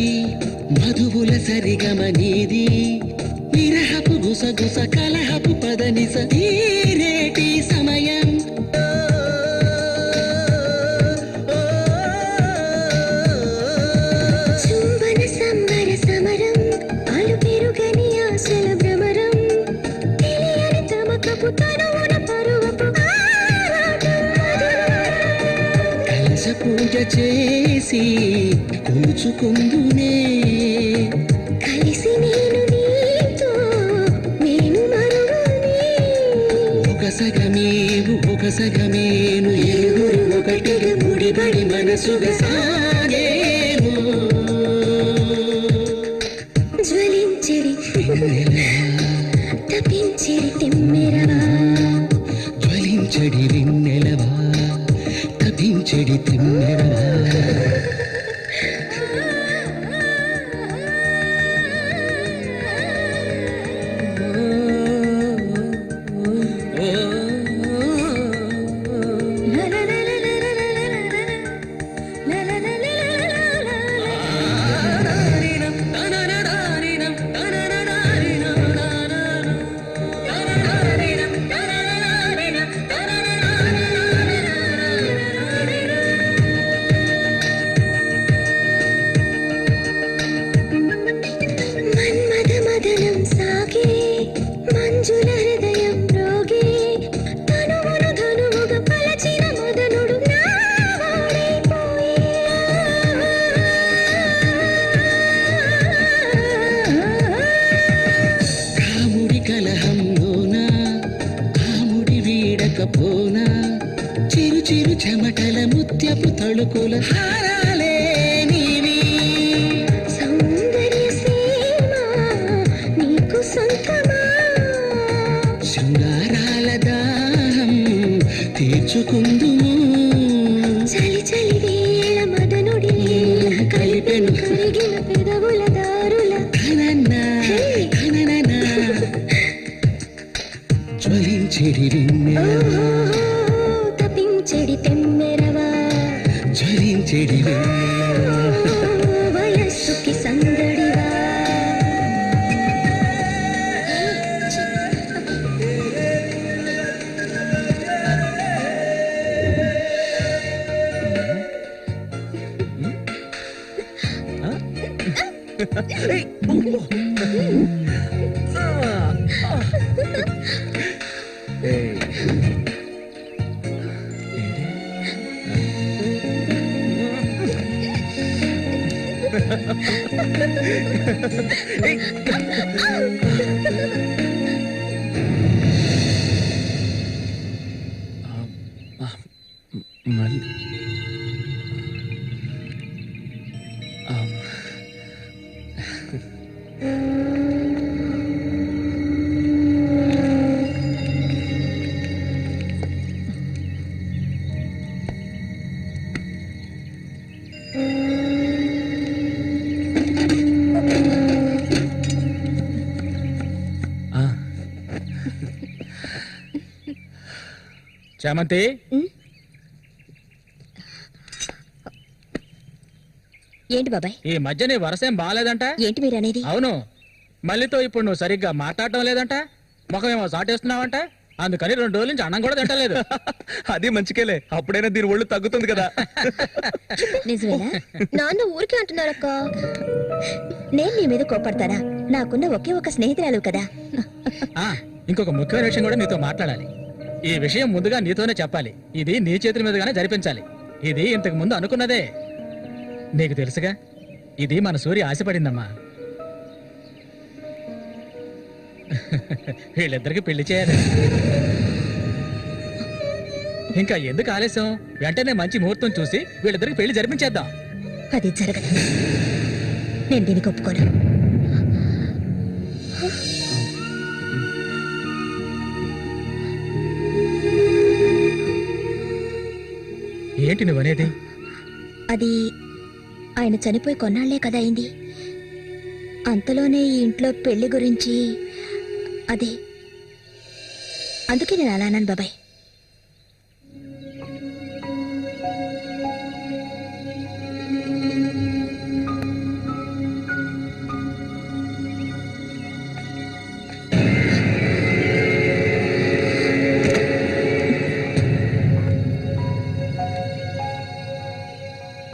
మధువుల సరిగమ నీది విరహపు గుసగుస కలహపు పదనిస తీరేటి సమయం చుంబన సంబర సమరం అలు పెరుగని ఆశల భ్రమరం తెలియని తమకపు తనువున పరువపు ఆరాటం కలశ పూజ చేసి కూచుకుందునే కలిసి నేను నీతో నేను మరువని ఒక సగమేను ఇరుగురు ఒకటిగా ముడిబడి మనసుగా సాగేము జ్వలించెడి తపించెడి తెమ్మెరవా జ్వలించెడి రిన్నెలవా తపించెడి తెమ్మెరవా la la la la la la la la la la la చెమటల ముత్యపు తళుకుల హారాలే నీవి సౌందర్య సీమ నీకు సొంతమా శృంగారాల దాహం తీర్చుకుందుము చలి చలి వేళ మదనుడి కలిపెను కరిగిన పెదవుల దారుల తనన్నా తనననా జ్వలించెడి వెన్నెలవా తపించెడి తెమ్మెరవా జ్వలించెడి వెన్నెలవా వయస్సుకి సందడివా మళ్ళీ చామంతి ఏంటి బాబాయ్ ఈ మధ్య నీ వరసేం బాగాలేదంట. ఏంటి మీరు అనేది అవును, మళ్ళీతో ఇప్పుడు నువ్వు సరిగ్గా మాట్లాడటం లేదంట, ముఖమేమో సాటేస్తున్నావంట, అందుకని 2 రోజుల నుంచి అన్నం కూడా తింటలేదు. అది మంచికేలే, అప్పుడైనా దీని ఒళ్ళు తగ్గుతుంది కదా. నిజమేనా నాన్న ఊరికే అంటున్నారక్క నేను నీ మీద కోపడతానా నాకున్న ఒకే ఒక స్నేహితురాలు కదా ఆ, ఇంకొక ముఖ్యమైన విషయం కూడా నీతో మాట్లాడాలి. ఈ విషయం ముందుగా నీతోనే చెప్పాలి. ఇది నీ చేతుల మీదుగానే జరిపించాలి. ఇది ఇంతకు ముందు అనుకున్నదే, నీకు తెలుసుగా. ఇది మన సూర్య ఆశపడిందమ్మా. వీళ్ళిద్దరికి పెళ్లి చేయాలి. ఇంకా ఎందుకు ఆలస్యం, వెంటనే మంచి ముహూర్తం చూసి వీళ్ళిద్దరికి పెళ్లి జరిపించేద్దాం. అది జరగదు నేను దీనికి ఒప్పుకోను ఏంటి నువ్వనేది? అది ఆయన చనిపోయి కొన్నాళ్లే కదా అయింది. అంతలోనే ఈ ఇంట్లో పెళ్లి గురించి అదే అందుకే నేను అలా అన్నాను బాబాయ్.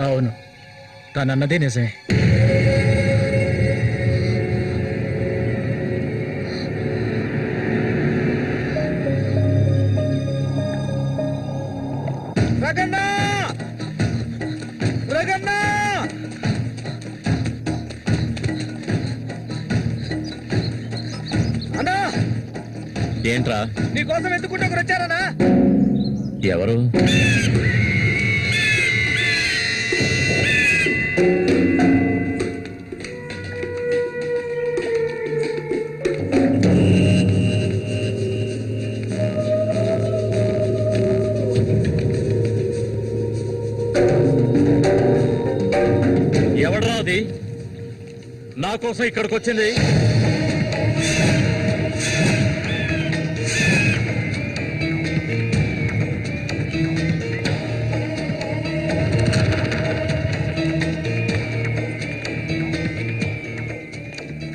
అవును, తనన్నదే నిజమే. ఏంట్రా? నీకోసం ఎత్తుకుంటే ఒకరు వచ్చారనా? ఎవరు? ఎవడ్రా అది నా కోసం ఇక్కడికి వచ్చింది?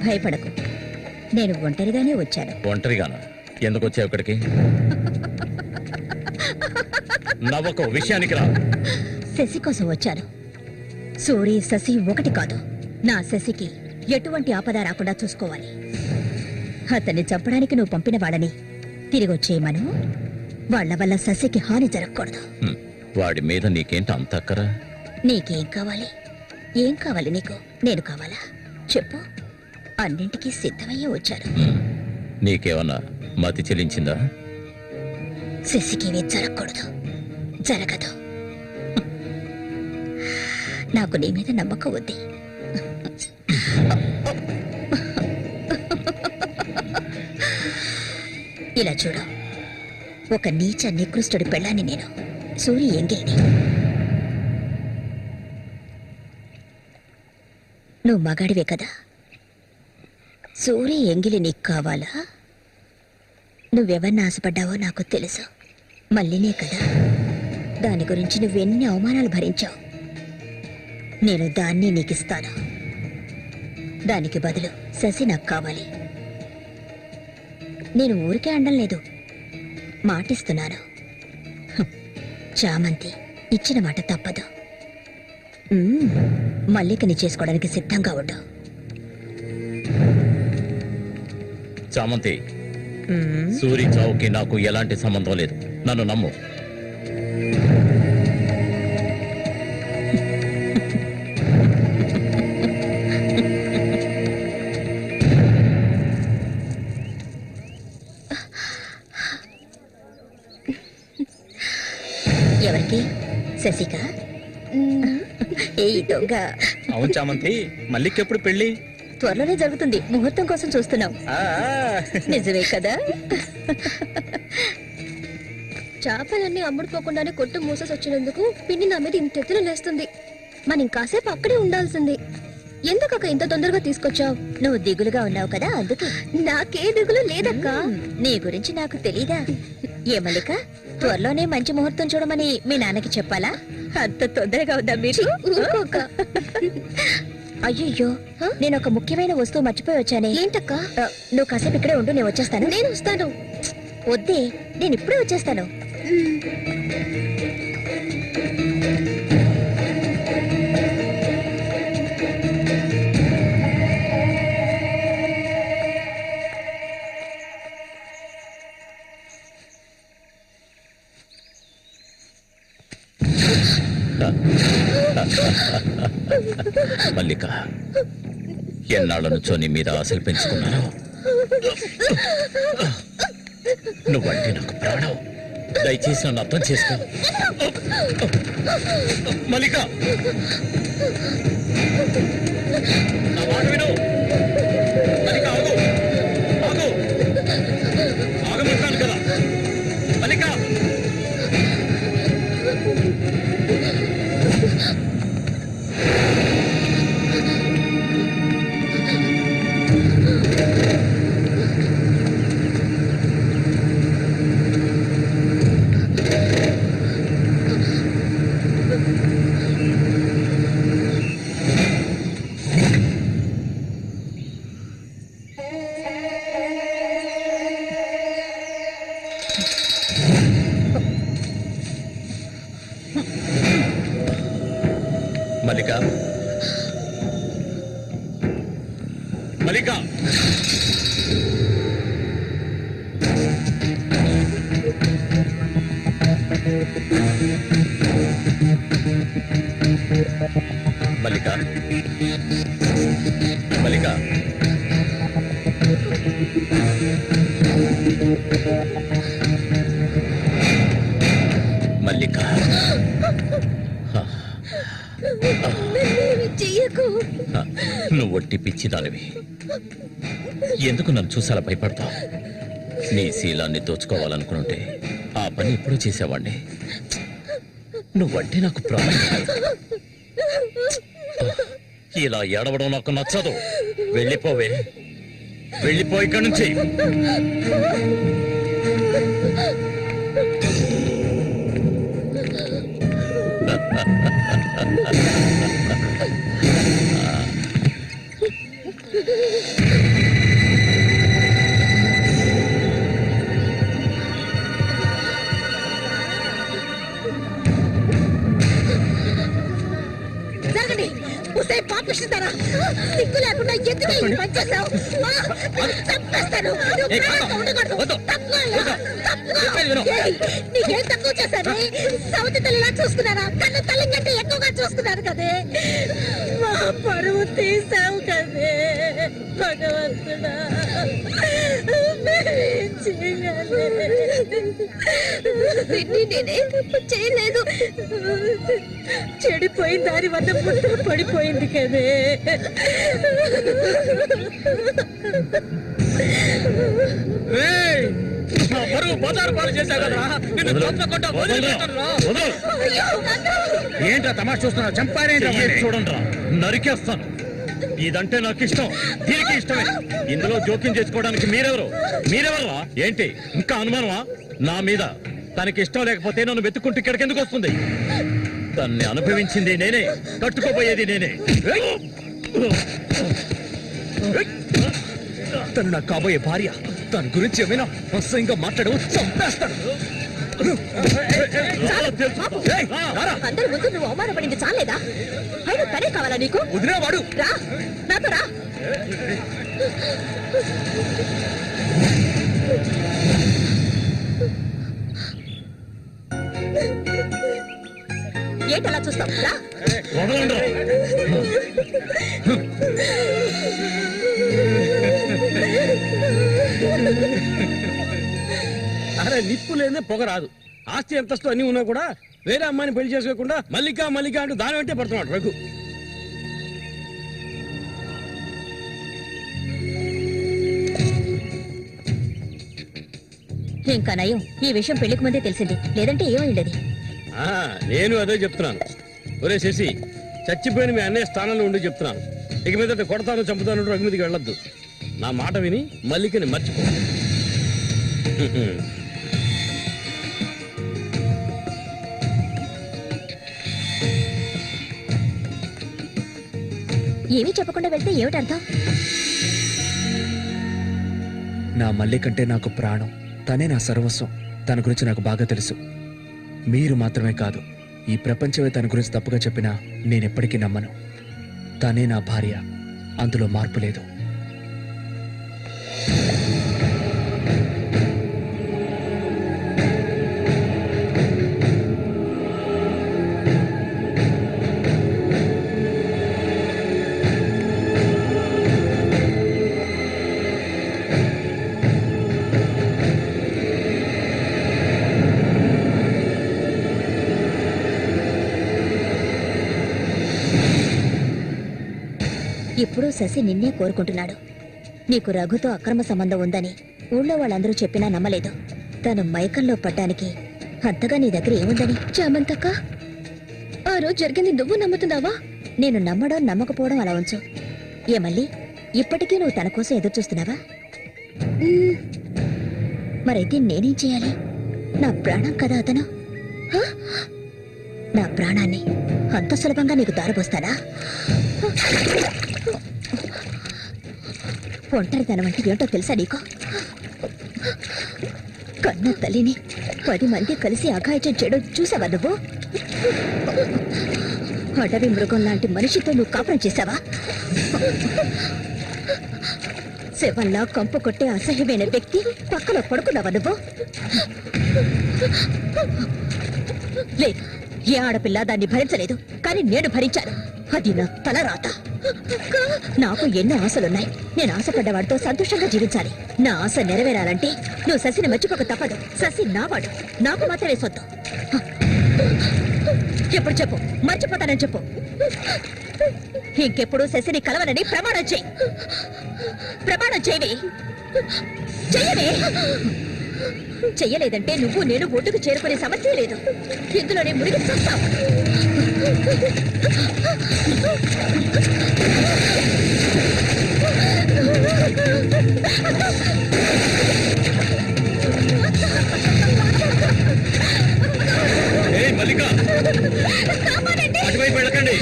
భయపడకు, నేను ఒంటరిగానే వచ్చాను. ఒంటరిగానా? ఎందుకు వచ్చావు ఇక్కడికి? నవ్వకు, విషయానికి రా. శశి కోసం వచ్చాను. సూరి శశి ఒకటి కాదు. నా శశికి ఎటువంటి ఆపద రాకుండా చూసుకోవాలి. అతన్ని చంపడానికి నువ్వు పంపిన వాడని తిరిగి వచ్చేయమను. వాళ్ల వల్ల శశికి హాని జరగకూడదు. వాడి మీద నీకేంటి అంత అక్కరా? నీకేం కావాలి? ఏం కావాలి నీకు? నేను కావాలా? చెప్పు. అన్నింటికీ సిద్ధమయ్యే వచ్చాను. నీకేమన్నా మతి చెలించిందా? శశికి ఇవి జరగకూడదు. జరగదు. నాకు నీ మీద నమ్మకం ఉంది. ఇలా చూడు, ఒక నీచ నికృష్టుడి పెళ్ళాన్ని నేను, సూరి ఎంగిల్ని. నువ్వు మగాడివే కదా, సూరి ఎంగిలి నీకు కావాలా? నువ్వెవరిని ఆశపడ్డావో నాకు తెలుసు, మళ్ళీనే కదా. దాని గురించి నువ్వెన్ని అవమానాలు భరించావు. నేను దాన్ని నీకిస్తాను. దానికి బదులు శశి నాకు కావాలి. నేను ఊరికే అండం లేదు, మాటిస్తున్నాను. చామంతి ఇచ్చిన మాట తప్పదు. మల్లికని చేసుకోవడానికి సిద్ధంగా ఉండు. చామంతి, సూరి చావుకి నాకు ఎలాంటి సంబంధం లేదు, నన్ను నమ్ము. ఎవరికి? శశికా? ఏ దొంగ! అవును చామంతి, మల్లికెప్పుడు పెళ్ళి? త్వరలోనే జరుగుతుంది, ముహూర్తం కోసం చూస్తున్నాం. నిజమే కదా? చేపలన్నీ అమ్ముడుపోకుండానే కొట్టు మూసేసి వచ్చినందుకు పిన్ని నా మీద ఇంత ఎత్తున లేస్తుంది. మనం ఇంకాసేపు అక్కడే ఉండాల్సింది. ఎందుకక్క ఇంత తొందరగా తీసుకొచ్చావు? నువ్వు దిగులుగా ఉన్నావు కదా, అందుకే. నాకే దిగులు లేదక్కా. నీ గురించి నాకు తెలీదా? ఏ మల్లిక, త్వరలోనే మంచి ముహూర్తం చూడమని మీ నాన్నకి చెప్పాలా? అంత తొందరగా ఉందా మీరు? అయ్యయ్యో, నేను ఒక ముఖ్యమైన వస్తువు మర్చిపోయి వచ్చానే. ఏంటక్క? నువ్వు కాసేపు ఇక్కడే ఉండు, నేను వచ్చేస్తాను. నేను వస్తాను. వద్దే, నేను ఇప్పుడే వచ్చేస్తాను. మల్లిక, ఎన్నాళ్ళ నుంచో నీ మీద ఆశలు పెంచుకున్నాను. నువ్వంటే నాకు ప్రాణం, దయచేసి నన్ను అర్థం చేసుకో. మల్లిక, నా మాట విను. మల్లిక, ఆగు, ఆగు, ఆగమంటాను కదా. మల్లిక, మల్లిక, మల్లిక, మల్లిక, మల్లిక, మల్లిక, నువ్వు ఒట్టి పిచ్చిదానివి. ఎందుకు నన్ను చూసాలా భయపడతావు? నీ శీలాన్ని దోచుకోవాలనుకుంటే ఆ పని ఎప్పుడూ చేసేవాడిని. నువ్వంటే నాకు ప్రాణం. ఇలా ఏడవడం నాకు నచ్చదు. వెళ్ళిపోవే, వెళ్ళిపో ఇక్కడి నుంచి. జరగండి. ఉసే పాపిస్తారా? సిగ్గు లేకుండా ఎందుకు ఈ పని చేశావు? చంపేస్తాను. నీకేం తక్కువ చేశాను? సౌతి తల్లిలా చూసుకున్నారా? కన్ను తల్లి కంటే ఎక్కువగా చూసుకున్నారు కదే. మా పరువు తీసావు కదే భగవంతుడా. నేనే తప్పు చేయలేదు. చెడిపోయిన దాని వల్ల ముద్ర పడిపోయింది కదే. బజారు పాలు చేశావు కదా, నిన్ను తప్పకుండా వదిలిపెట్టనురా. ఏంట్రా తమాషా చూస్తున్నావు? చంపారేంట్రా? చూడండి రా, నరికేస్తాను. ఇదంటే నాకు ఇష్టం, దీనికి ఇష్టమే. ఇందులో జోక్యం చేసుకోవడానికి మీరెవరా? ఏంటి ఇంకా అనుమానమా నా మీద? తనకి ఇష్టం లేకపోతే నన్ను వెతుక్కుంటూ ఇక్కడికి ఎందుకు వస్తుంది? తన్ని అనుభవించింది నేనే, కట్టుకోబోయేది నేనే. తను నా కాబోయే భార్య. దాని గురించి ఏమైనా అసహ్యంగా మాట్లాడు, చంపేస్తాను. అందరి ముందు నువ్వు అవమానపడింది చాలేదా? అయినా తనే కావాలా నీకు? వదిలేవాడు. రా నాతో రా. ఏంటలా చూస్తావు? రా. వదలండి రా. అరే నిప్పు లేదే పొగ రాదు. ఆస్తి అంతస్తు అన్ని ఉన్నా కూడా వేరే అమ్మాయిని పెళ్లి చేసుకోకుండా మల్లిక అంటూ దాని వెంటే పడుతున్నాడు రఘు. ఇంకా నయం, ఈ విషయం పెళ్లికి ముందే తెలిసింది, లేదంటే ఏమైండది? నేను అదే చెప్తున్నాను. ఒరే శశి, చచ్చిపోయిన మీ అన్నయ్య స్థానంలో ఉండి చెప్తున్నాను. ఇక మీద కొడతాను చంపుతాను రఘు మీదకి వెళ్ళొద్దు. నా మాట విని మల్లికని మర్చిపో. ఏమీ చెప్పకుండా వెళ్తే ఏమిటర్థం? నా మల్లి కంటే నాకు ప్రాణం. తనే నా సర్వస్వం. తన గురించి నాకు బాగా తెలుసు. మీరు మాత్రమే కాదు, ఈ ప్రపంచమే తన గురించి తప్పుగా చెప్పినా నేనెప్పటికీ నమ్మను. తనే నా భార్య, అందులో మార్పు లేదు. ఇప్పుడు శశి నిన్నే కోరుకుంటున్నాడు. నీకు రఘుతో అక్రమ సంబంధం ఉందని ఊళ్ళో వాళ్ళందరూ చెప్పినా నమ్మలేదు. తను మైకంలో పడ్డానికి అంతగా నీ దగ్గర ఏముందని? చామంతక్క, ఆ రోజు జరిగింది నువ్వు నమ్ముతున్నావా? నేను నమ్మడం నమ్మకపోవడం అలా ఉంచు. ఏ మళ్ళీ ఇప్పటికీ నువ్వు తన కోసం ఎదురు చూస్తున్నావా? మరైతే నేనేం చేయాలి? నా ప్రాణం కదా అతను. నా ప్రాణాన్ని అంత సులభంగా నీకు దారబోస్తానా? ఒంటరితనం అంటే ఏంటో తెలుసా నీకు? కన్న తల్లిని 10 మంది కలిసి అఘాయిత్యం చేయడం చూసావా నువ్వు? అడవి మృగం లాంటి మనిషితో నువ్వు కాపురం చేశావా? శవంలా కంపు కొట్టే అసహ్యమైన వ్యక్తి పక్కలో పడుకున్నావా నువ్వు? లేదు, ఏ ఆడపిల్ల దాన్ని భరించలేదు, కానీ నేను భరించాను. అది నా తలరాత. నాకు ఎన్నో ఆశలున్నాయి. నేను ఆశపడ్డవాడితో సంతోషంగా జీవించాలి. నా ఆశ నెరవేరాలంటే నువ్వు శశిని మర్చిపోక తప్పదు. శశి నావాడు, నాకు మాత్రమే సొత్తు. ఎప్పుడు చెప్పు, మర్చిపోతానని చెప్పు. ఇంకెప్పుడు శశిని కలవనని ప్రమాణం చెయ్యి. ప్రమాణం చేయవి. చెయ్యవే. చెయ్యలేదంటే నువ్వు నేను ఒడ్డుకు చేరుకునే సమస్య లేదు. ఇందులోనే మునిగి చస్తావు. మల్లిక, అటువైపు వెళ్ళకండి.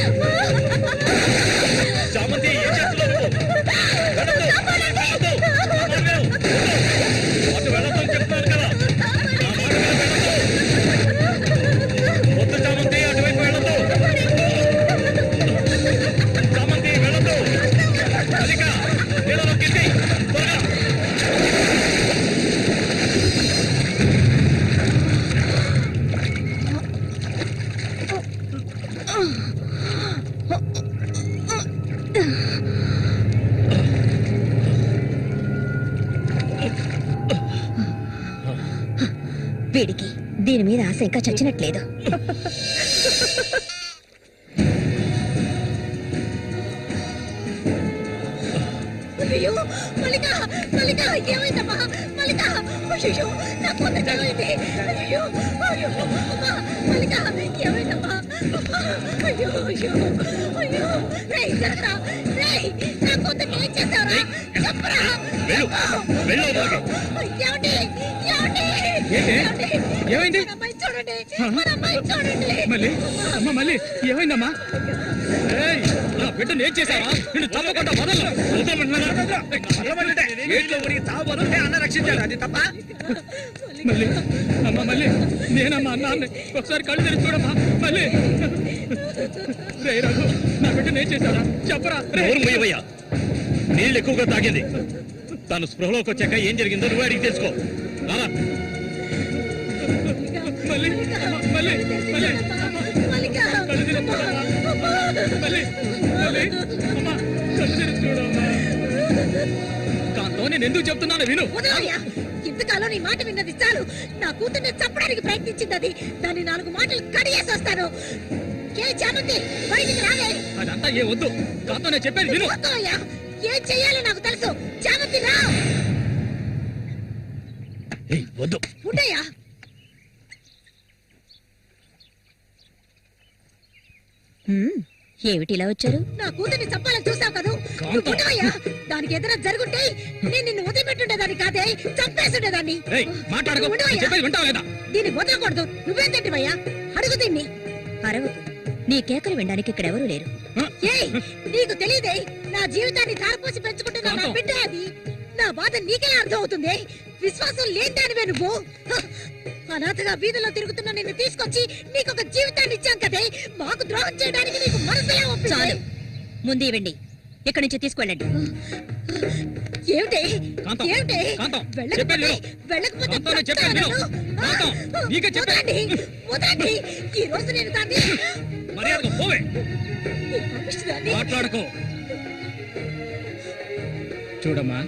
చామంతి, ఏం చేస్తున్నావు నువ్వు? అటు వెళ్ళొద్దని చెప్తాను కదా. నా మాట వద్దు చామంతి, అటువైపు వెళ్ళొద్దు. చామంతి వెళ్ళొద్దు. మల్లిక, నీళ్ళలోకి త్వరగా వీడికి దీని మీద ఆశ ఇంకా చచ్చినట్లేదు. అయ్యో మల్లిక, మల్లిక ఏమైందమ్మా మల్లిక? అయ్యో నా కూతురు ఏమైంది? అయ్యో అయ్యో అమ్మా మల్లిక ఏమైందమ్మా? అయ్యో అయ్యో అయ్యో రేయ్ జరగరా రేయ్, నా కూతురు ఏం చేశారా చెప్పరా? ఏమండి ఏమండి ఏమైంది? మన అమ్మాయి చూడండి, మన అమ్మాయి చూడండి. మళ్ళీ అమ్మ మళ్ళీ ఏమైందమ్మా? ఏయ్, నా బిడ్డను ఏం చేశావా? నిన్ను చంపకుండా వదలను. ఏట్లో ఉడికి తావు అన్న రక్షించాడు, అది తప్ప. మళ్ళీ అమ్మ మళ్ళీ నేనమ్మా అన్నాన్ని ఒకసారి కళ్ళు తెరిచి చూడమ్మా మళ్ళీ. రే రఘు, నా బిడ్డను ఏం చేశారా చెప్పరా? నోరు మూయవయ్యా. నీళ్ళు ఎక్కువగా తాగింది. తను స్పృహలోకి వచ్చాక ఏం జరిగిందో నువ్వు అడిగి తెలుసుకో. రారా. మళ్ళీ మళ్ళీ మళ్ళీ మల్లిక కళ్ళు తెరిచి చూడమ్మా మళ్ళీ మళ్ళీ అమ్మా కళ్ళు తెరిచి చూడమ్మా. కాంతో నేను ఎందుకు చెప్తున్నాను విను. వదలయ్యా, ఇంతకాలం నీ మాట విన్నది చాలు. నా కూతుర్ని చంపడానికి ప్రయత్నించింది అది. దాన్ని 4 మాటలు కడిగేసి వస్తాను. ఏ చామంతి బయటికి రాలే. అదంతా ఏ వద్దు, కాంతో నేను చెప్పేది విను. వదలయ్యా, ఏం చెయ్యాలో నాకు తెలుసు. చామంతి రా. వద్దు. ఉండయ్యా. ఏమిటి ఇలా వచ్చారు? నా కూతుర్ని చంపాలని చూసావు కదా. నువ్వు ఉండవయ్యా. దానికి ఏదైనా జరుగుంటే నేను నిన్ను వదిలిపెట్టుండేదాన్ని కాదే, చంపేసుండేదాన్ని. మాట్లాడుకో, చెప్పేది వింటావా లేదా? దీన్ని వదలకూడదు. నువ్వేం తింటివయ్యా? అడుగు దీన్ని. అరవకు, నీ కేకలు వినడానికి ఇక్కడ ఎవరూ లేరు. ఏయ్, నీకు తెలియదే, నా జీవితాన్ని ధారపోసి పెంచుకుంటున్న నా బిడ్డ అది. నా బాధ నీకెలా అర్థం అవుతుంది? విశ్వాసం లేదానివే నువ్వు. అనాథగా వీధిలో తిరుగుతున్న నిన్ను తీసుకొచ్చి నీకు ఒక జీవితాన్ని ఇచ్చాం కదే. మాకు ద్రోహం చేయడానికి నీకు మనసులా ఒప్పించాలి. ముందు ఇవ్వండి, ఇక్కడి నుంచి తీసుకెళ్ళండి. ఏమిటి ఏమిటి? వెళ్ళకపోతే వదలండి, వదలండి. ఈ రోజు నేను దాన్ని మర్యాదగా పోవే. మాట్లాడుకో. చూడమ్మా,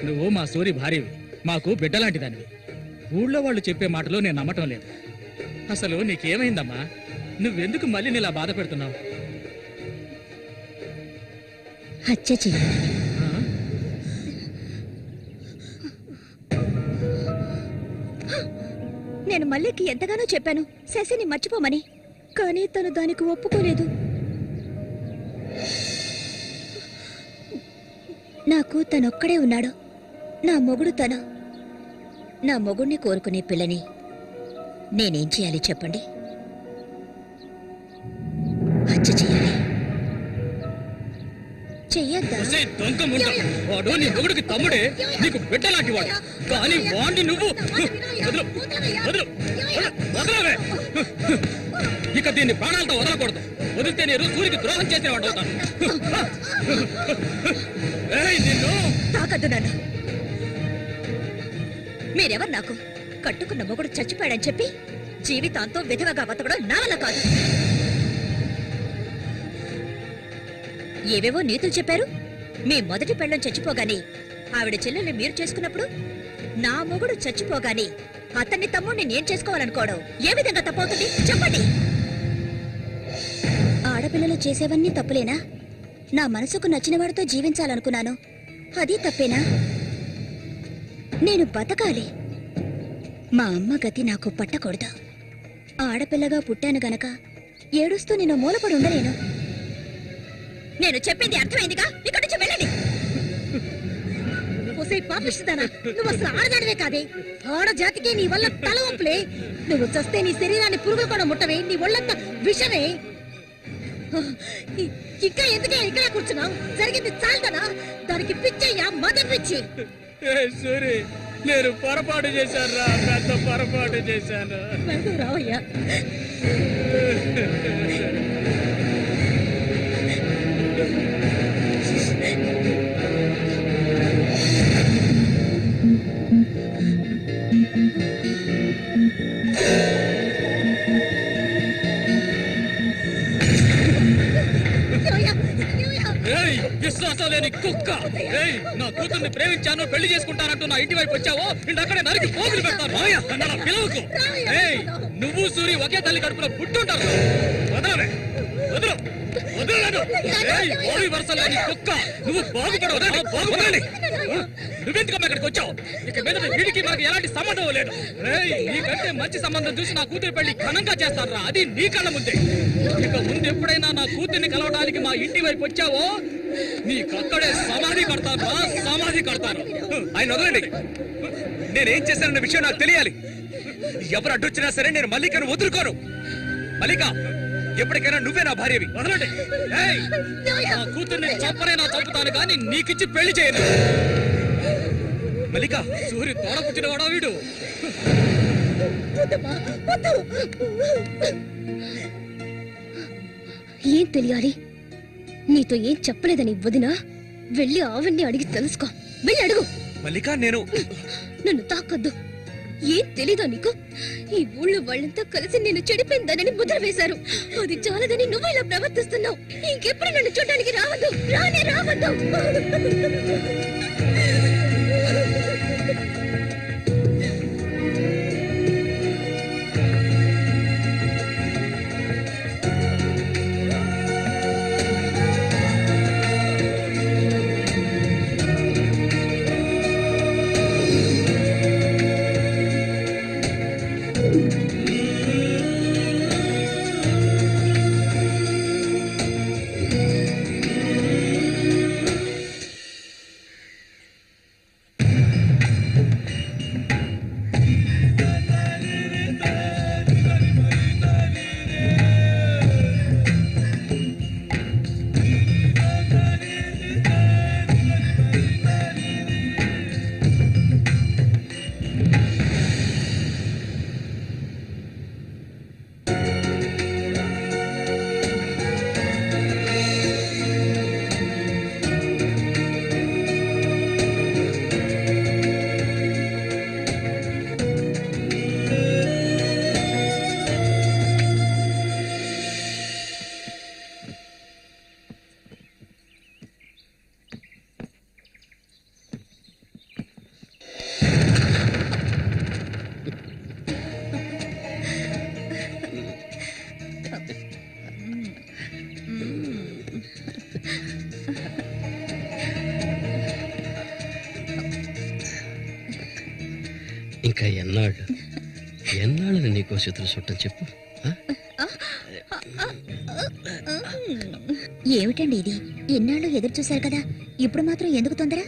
నువ్వు మా సూరి భార్యవి, మాకు బిడ్డలాంటి దానివి. ఊళ్ళో వాళ్ళు చెప్పే మాటలు నేను నమ్మటం లేదు. అసలు నీకేమైందమ్మా? నువ్వెందుకు మళ్ళీ నీలా బాధ పెడుతున్నావు? హత్య చెయ్యి. నేను మల్లికి ఎంతగానో చెప్పాను శశిని మర్చిపోమని, కానీ తను దానికి ఒప్పుకోలేదు. నాకు తనొక్కడే ఉన్నాడు, నా మొగుడు తను. నా మొగుడిని కోరుకునే పిల్లని నేనేం చేయాలి చెప్పండి? హత్య చేయాలి. చెయ్యొద్దా? దొంగ ముండ, వాడు నీ మొగుడికి తమ్ముడే, నీకు బిడ్డలాంటి వాడు. కానీ వాడిని నువ్వు వదలు, వదలు, వదలవే. ఇక దీన్ని ప్రాణాలతో వదలకూడదు. వదిలితే నేను సూర్యుడికి ద్రోహం చేసేవాడు అవుతాను. నిన్ను తాకద్దు నన్ను. మీరెవరు నాకు? కట్టుకున్న మొగుడు చచ్చిపోయాడని చెప్పి జీవితాంతం విధవగా బతకడం నా వల్ల కాదు. ఏవేవో నీతులు చెప్పారు. మీ మొదటి పెళ్ళం చచ్చిపోగానే ఆవిడ చెల్లెల్ని మీరు చేసుకున్నప్పుడు, నా మొగుడు చచ్చిపోగానే అతన్ని తమ్ముడిని నేను చేసుకోవాలనుకోవడం ఏ విధంగా తప్పవుతుంది చెప్పండి? ఆడపిల్లలు చేసేవన్నీ తప్పులేనా? నా మనసుకు నచ్చిన వాడితో జీవించాలనుకున్నాను, అది తప్పేనా? నేను బతకాలి. మా అమ్మ గతి నాకు పట్టకూడదు. ఆడపిల్లగా పుట్టాను గనక ఏడుస్తూ నేను మూలపడి ఉండలేను. నేను చెప్పింది అర్థమైందిగా? ఇక్కడి నుంచి వెళ్ళండి. పాపిస్తుందానా? నువ్వు అసలు ఆడదానివే కాదే. ఆడజాతికే నీ వల్ల తల వంపులే. నువ్వు చస్తే నీ శరీరాన్ని పురుగులు కూడా ముట్టవే. నీ ఒళ్ళంతా విషమే. ఇంకా ఎందుకే ఇక్కడ కూర్చున్నావు? జరిగింది చాలుదనా? దానికి పిచ్చయ్యా, మదం పిచ్చి. సూరి, నేను పొరపాటు చేశాను రా, పెద్ద పొరపాటు చేశాను. రావయ్యా. విశ్వాసం లేని లేని కుక్క. ఏయ్, నా కూతుర్ని ప్రేమించాను, పెళ్లి చేసుకుంటానంటూ నా ఇంటి వైపు వచ్చావో ఇంటి అక్కడే నరికి పోగులు పెడతాను. మామయ్య, నన్ను అలా పిలవకు. ఏయ్, నువ్వు సూరి ఒకే తల్లి కడుపులో పుట్టుంటారు. వదలవే, వదలు, వదలను. ఏయ్, ఓడి వరుస లేని కుక్క, నువ్వు బాగుపడవు. బాగుపడాలి. నువ్వెందుకమ్మా ఇక్కడికి వచ్చావు? ఇక మీద వీడికి మనకి ఎలాంటి సంబంధం లేదు. ఏయ్, నీకంటే మంచి సంబంధం చూసి నా కూతురి పెళ్లి ఘనంగా చేస్తారా? అది నీ కళ్ళ ముందే. ఇక ముందు ఎప్పుడైనా నా కూతుర్ని కలవడానికి మా ఇంటి వైపు వచ్చావో నీకక్కడే సమాధి కడతాను, సమాధి కడతాను. ఆయన వదలండి. నేనేం చేశానన్న విషయం నాకు తెలియాలి. ఎవరు అడ్డొచ్చినా సరే నేను మల్లికను వదులుకోను. మల్లిక, ఎప్పటికైనా నువ్వే నా భార్యవి. వదలండి. ఏయ్, నా కూతుర్ని చంపనైనా చంపుతాను కానీ నీకిచ్చి పెళ్లి చేయను. మల్లిక, సూరి తోడ పుట్టినవాడా వీడు? ఏం తెలియాలి? నీతో ఏం చెప్పలేదని వదినా వెళ్ళి ఆవిడ్ని అడిగి తెలుసుకో. వెళ్ళి అడుగు. మల్లిక, నేను నన్ను తాకొద్దు. ఏం తెలీదా నీకు? ఈ ఊళ్ళో వాళ్ళంతా కలిసి నేను చెడిపోయిందనని ముద్ర వేశారు. అది చాలదని నువ్వు ఇలా ప్రవర్తిస్తున్నావు. ఇంకెప్పుడు నన్ను చూడడానికి రావద్దు, రానే రావద్దు. ఇంకా ఎన్నాళ్ళని నీకో చేతులు చుట్టం చెప్పు. ఏమిటండి ఇది? ఎన్నాళ్ళు ఎదురు చూశారు కదా, ఇప్పుడు మాత్రం ఎందుకు తొందర?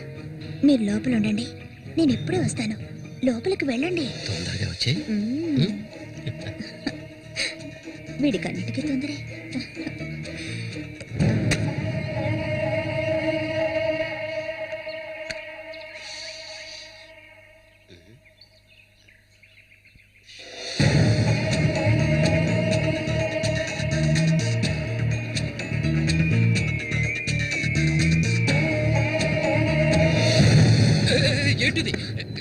మీరు లోపల ఉండండి, నేను ఎప్పుడే వస్తాను. లోపలికి వెళ్ళండి. తొందరగా వచ్చే. వీడికన్నిటికీ తొందరే. ఏంటిది?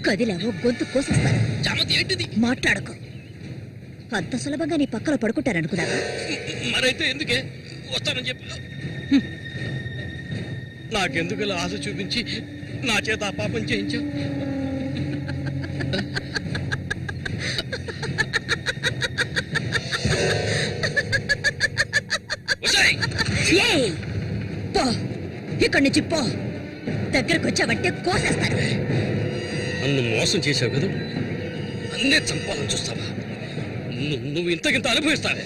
కదిలావో గొంతు కోసేస్తాను. జామతి ఏంటిది? మాట్లాడకు. అంత సులభంగా నీ పక్కన పడుకుంటారనుకున్నావా? మరైతే ఎందుకే వస్తానని చెప్పి నాకెందుకు ఇలా ఆశ చూపించి నా చేత ఆ పాపం చేయించావు? ఏయ్! పో, ఇక్కడి నుంచి పో. దగ్గరకు వచ్చావంటే కోసేస్తాను. నన్ను మోసం చేసావు కదా, అన్నే చంపాలని చూస్తావా? నువ్వు ఇంతకింత అనుభవిస్తావే.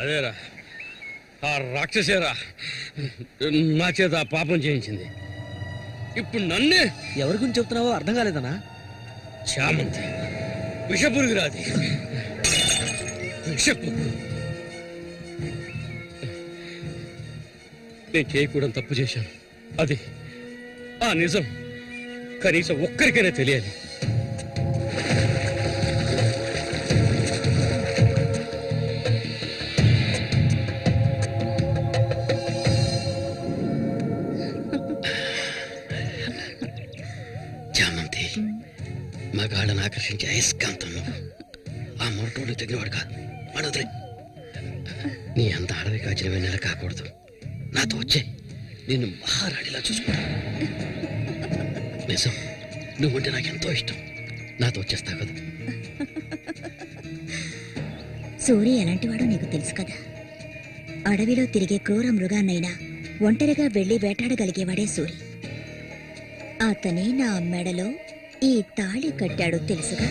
అదేరా, ఆ రాక్షసేరా నా చేత ఆ పాపం చేయించింది. ఇప్పుడు నన్నే. ఎవరి గురించి చెప్తున్నావో అర్థం కాలేదనా? చామంతి విషపురుగురాది, విషపురుగు. నేను చేయకూడని తప్పు చేశాను. అది ఆ నిజం కనీసం ఒక్కరికైనా తెలియాలి. ఆకర్షించే అయస్కాంతం నువ్వు. ఆ మొరటోడు తగినవాడు కాదు. అడవద్రే. నీ అంత అడవి కాచిన వెన్నెల కాకూడదు. నాతో వచ్చే నిన్ను మహారాణిలా చూసుకుంటా. నిజం, నువ్వంటే నాకెంతో ఇష్టం. నాతో వచ్చేస్తావు కదా. సూరి ఎలాంటివాడో నీకు తెలుసు కదా. అడవిలో తిరిగే క్రూర మృగాన్నైనా ఒంటరిగా వెళ్లి వేటాడగలిగేవాడే సూరి. అతనే నా మెడలో ఈ తాళి కట్టాడో తెలుసుగా.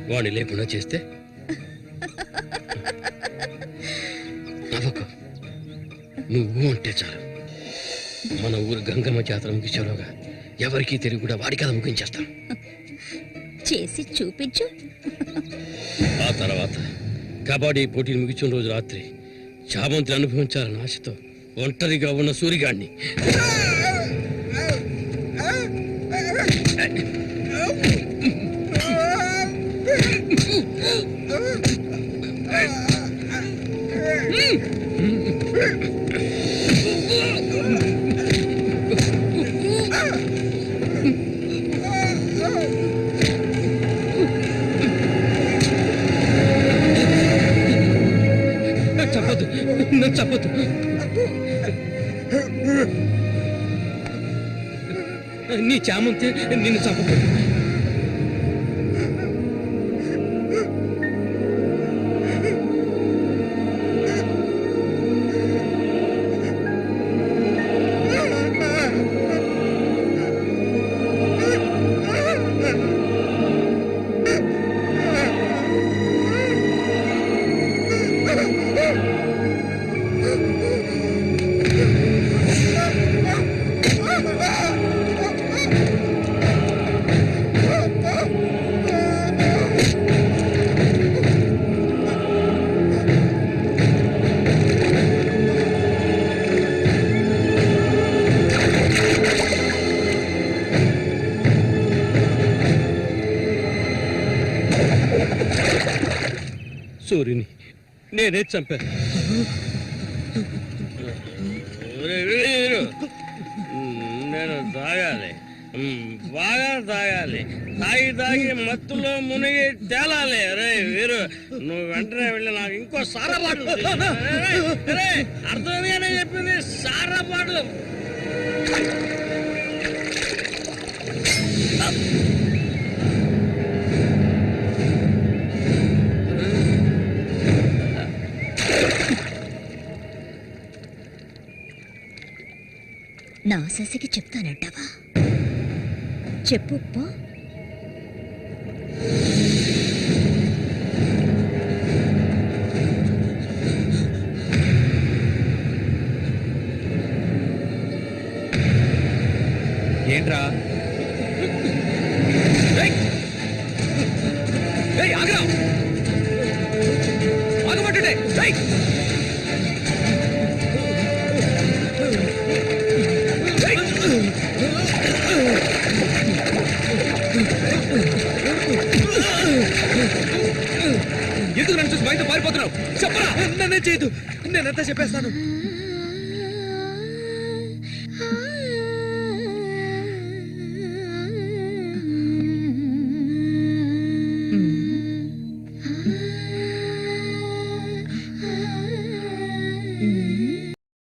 వాడిని లేకుండా చేస్తే నవ్వకు. నువ్వు అంటే చాలు. మన ఊరు గంగమ్మ జాతర ముగించేలోగా ఎవరికీ తెలివి కూడా వాడి కథ ముగించేస్తాను. చేసి చూపించు. ఆ తర్వాత కబడ్డీ పోటీలు ముగించిన రోజు రాత్రి చామంతిని అనుభవించాలని ఆశతో ఒంటరిగా ఉన్న సూరిగాడిని చెప్పదు, నన్ను చెప్పదు. నీ చామంతి నిన్ను చంపదు. సూర్యుని నేనే చంపాను. నేను తాగాలి, బాగా తాగాలి. తాగి తాగి మత్తులో మునిగి తేలాలి. అరే వీరు, నువ్వు వెంటనే వెళ్ళి నాకు ఇంకో సారా బాటలు అర్థమేనే చెప్పింది. సారా బాటలు నా శశికి చెప్తానంటావా? చెప్పు పో. ఏంట్రా ఆగమంటుంటే ఎందుకు నన్ను చూసి బయట పారిపోతున్నావు? చెప్పరా. నన్నే చేయదు, నేనంతా చెప్పేస్తాను.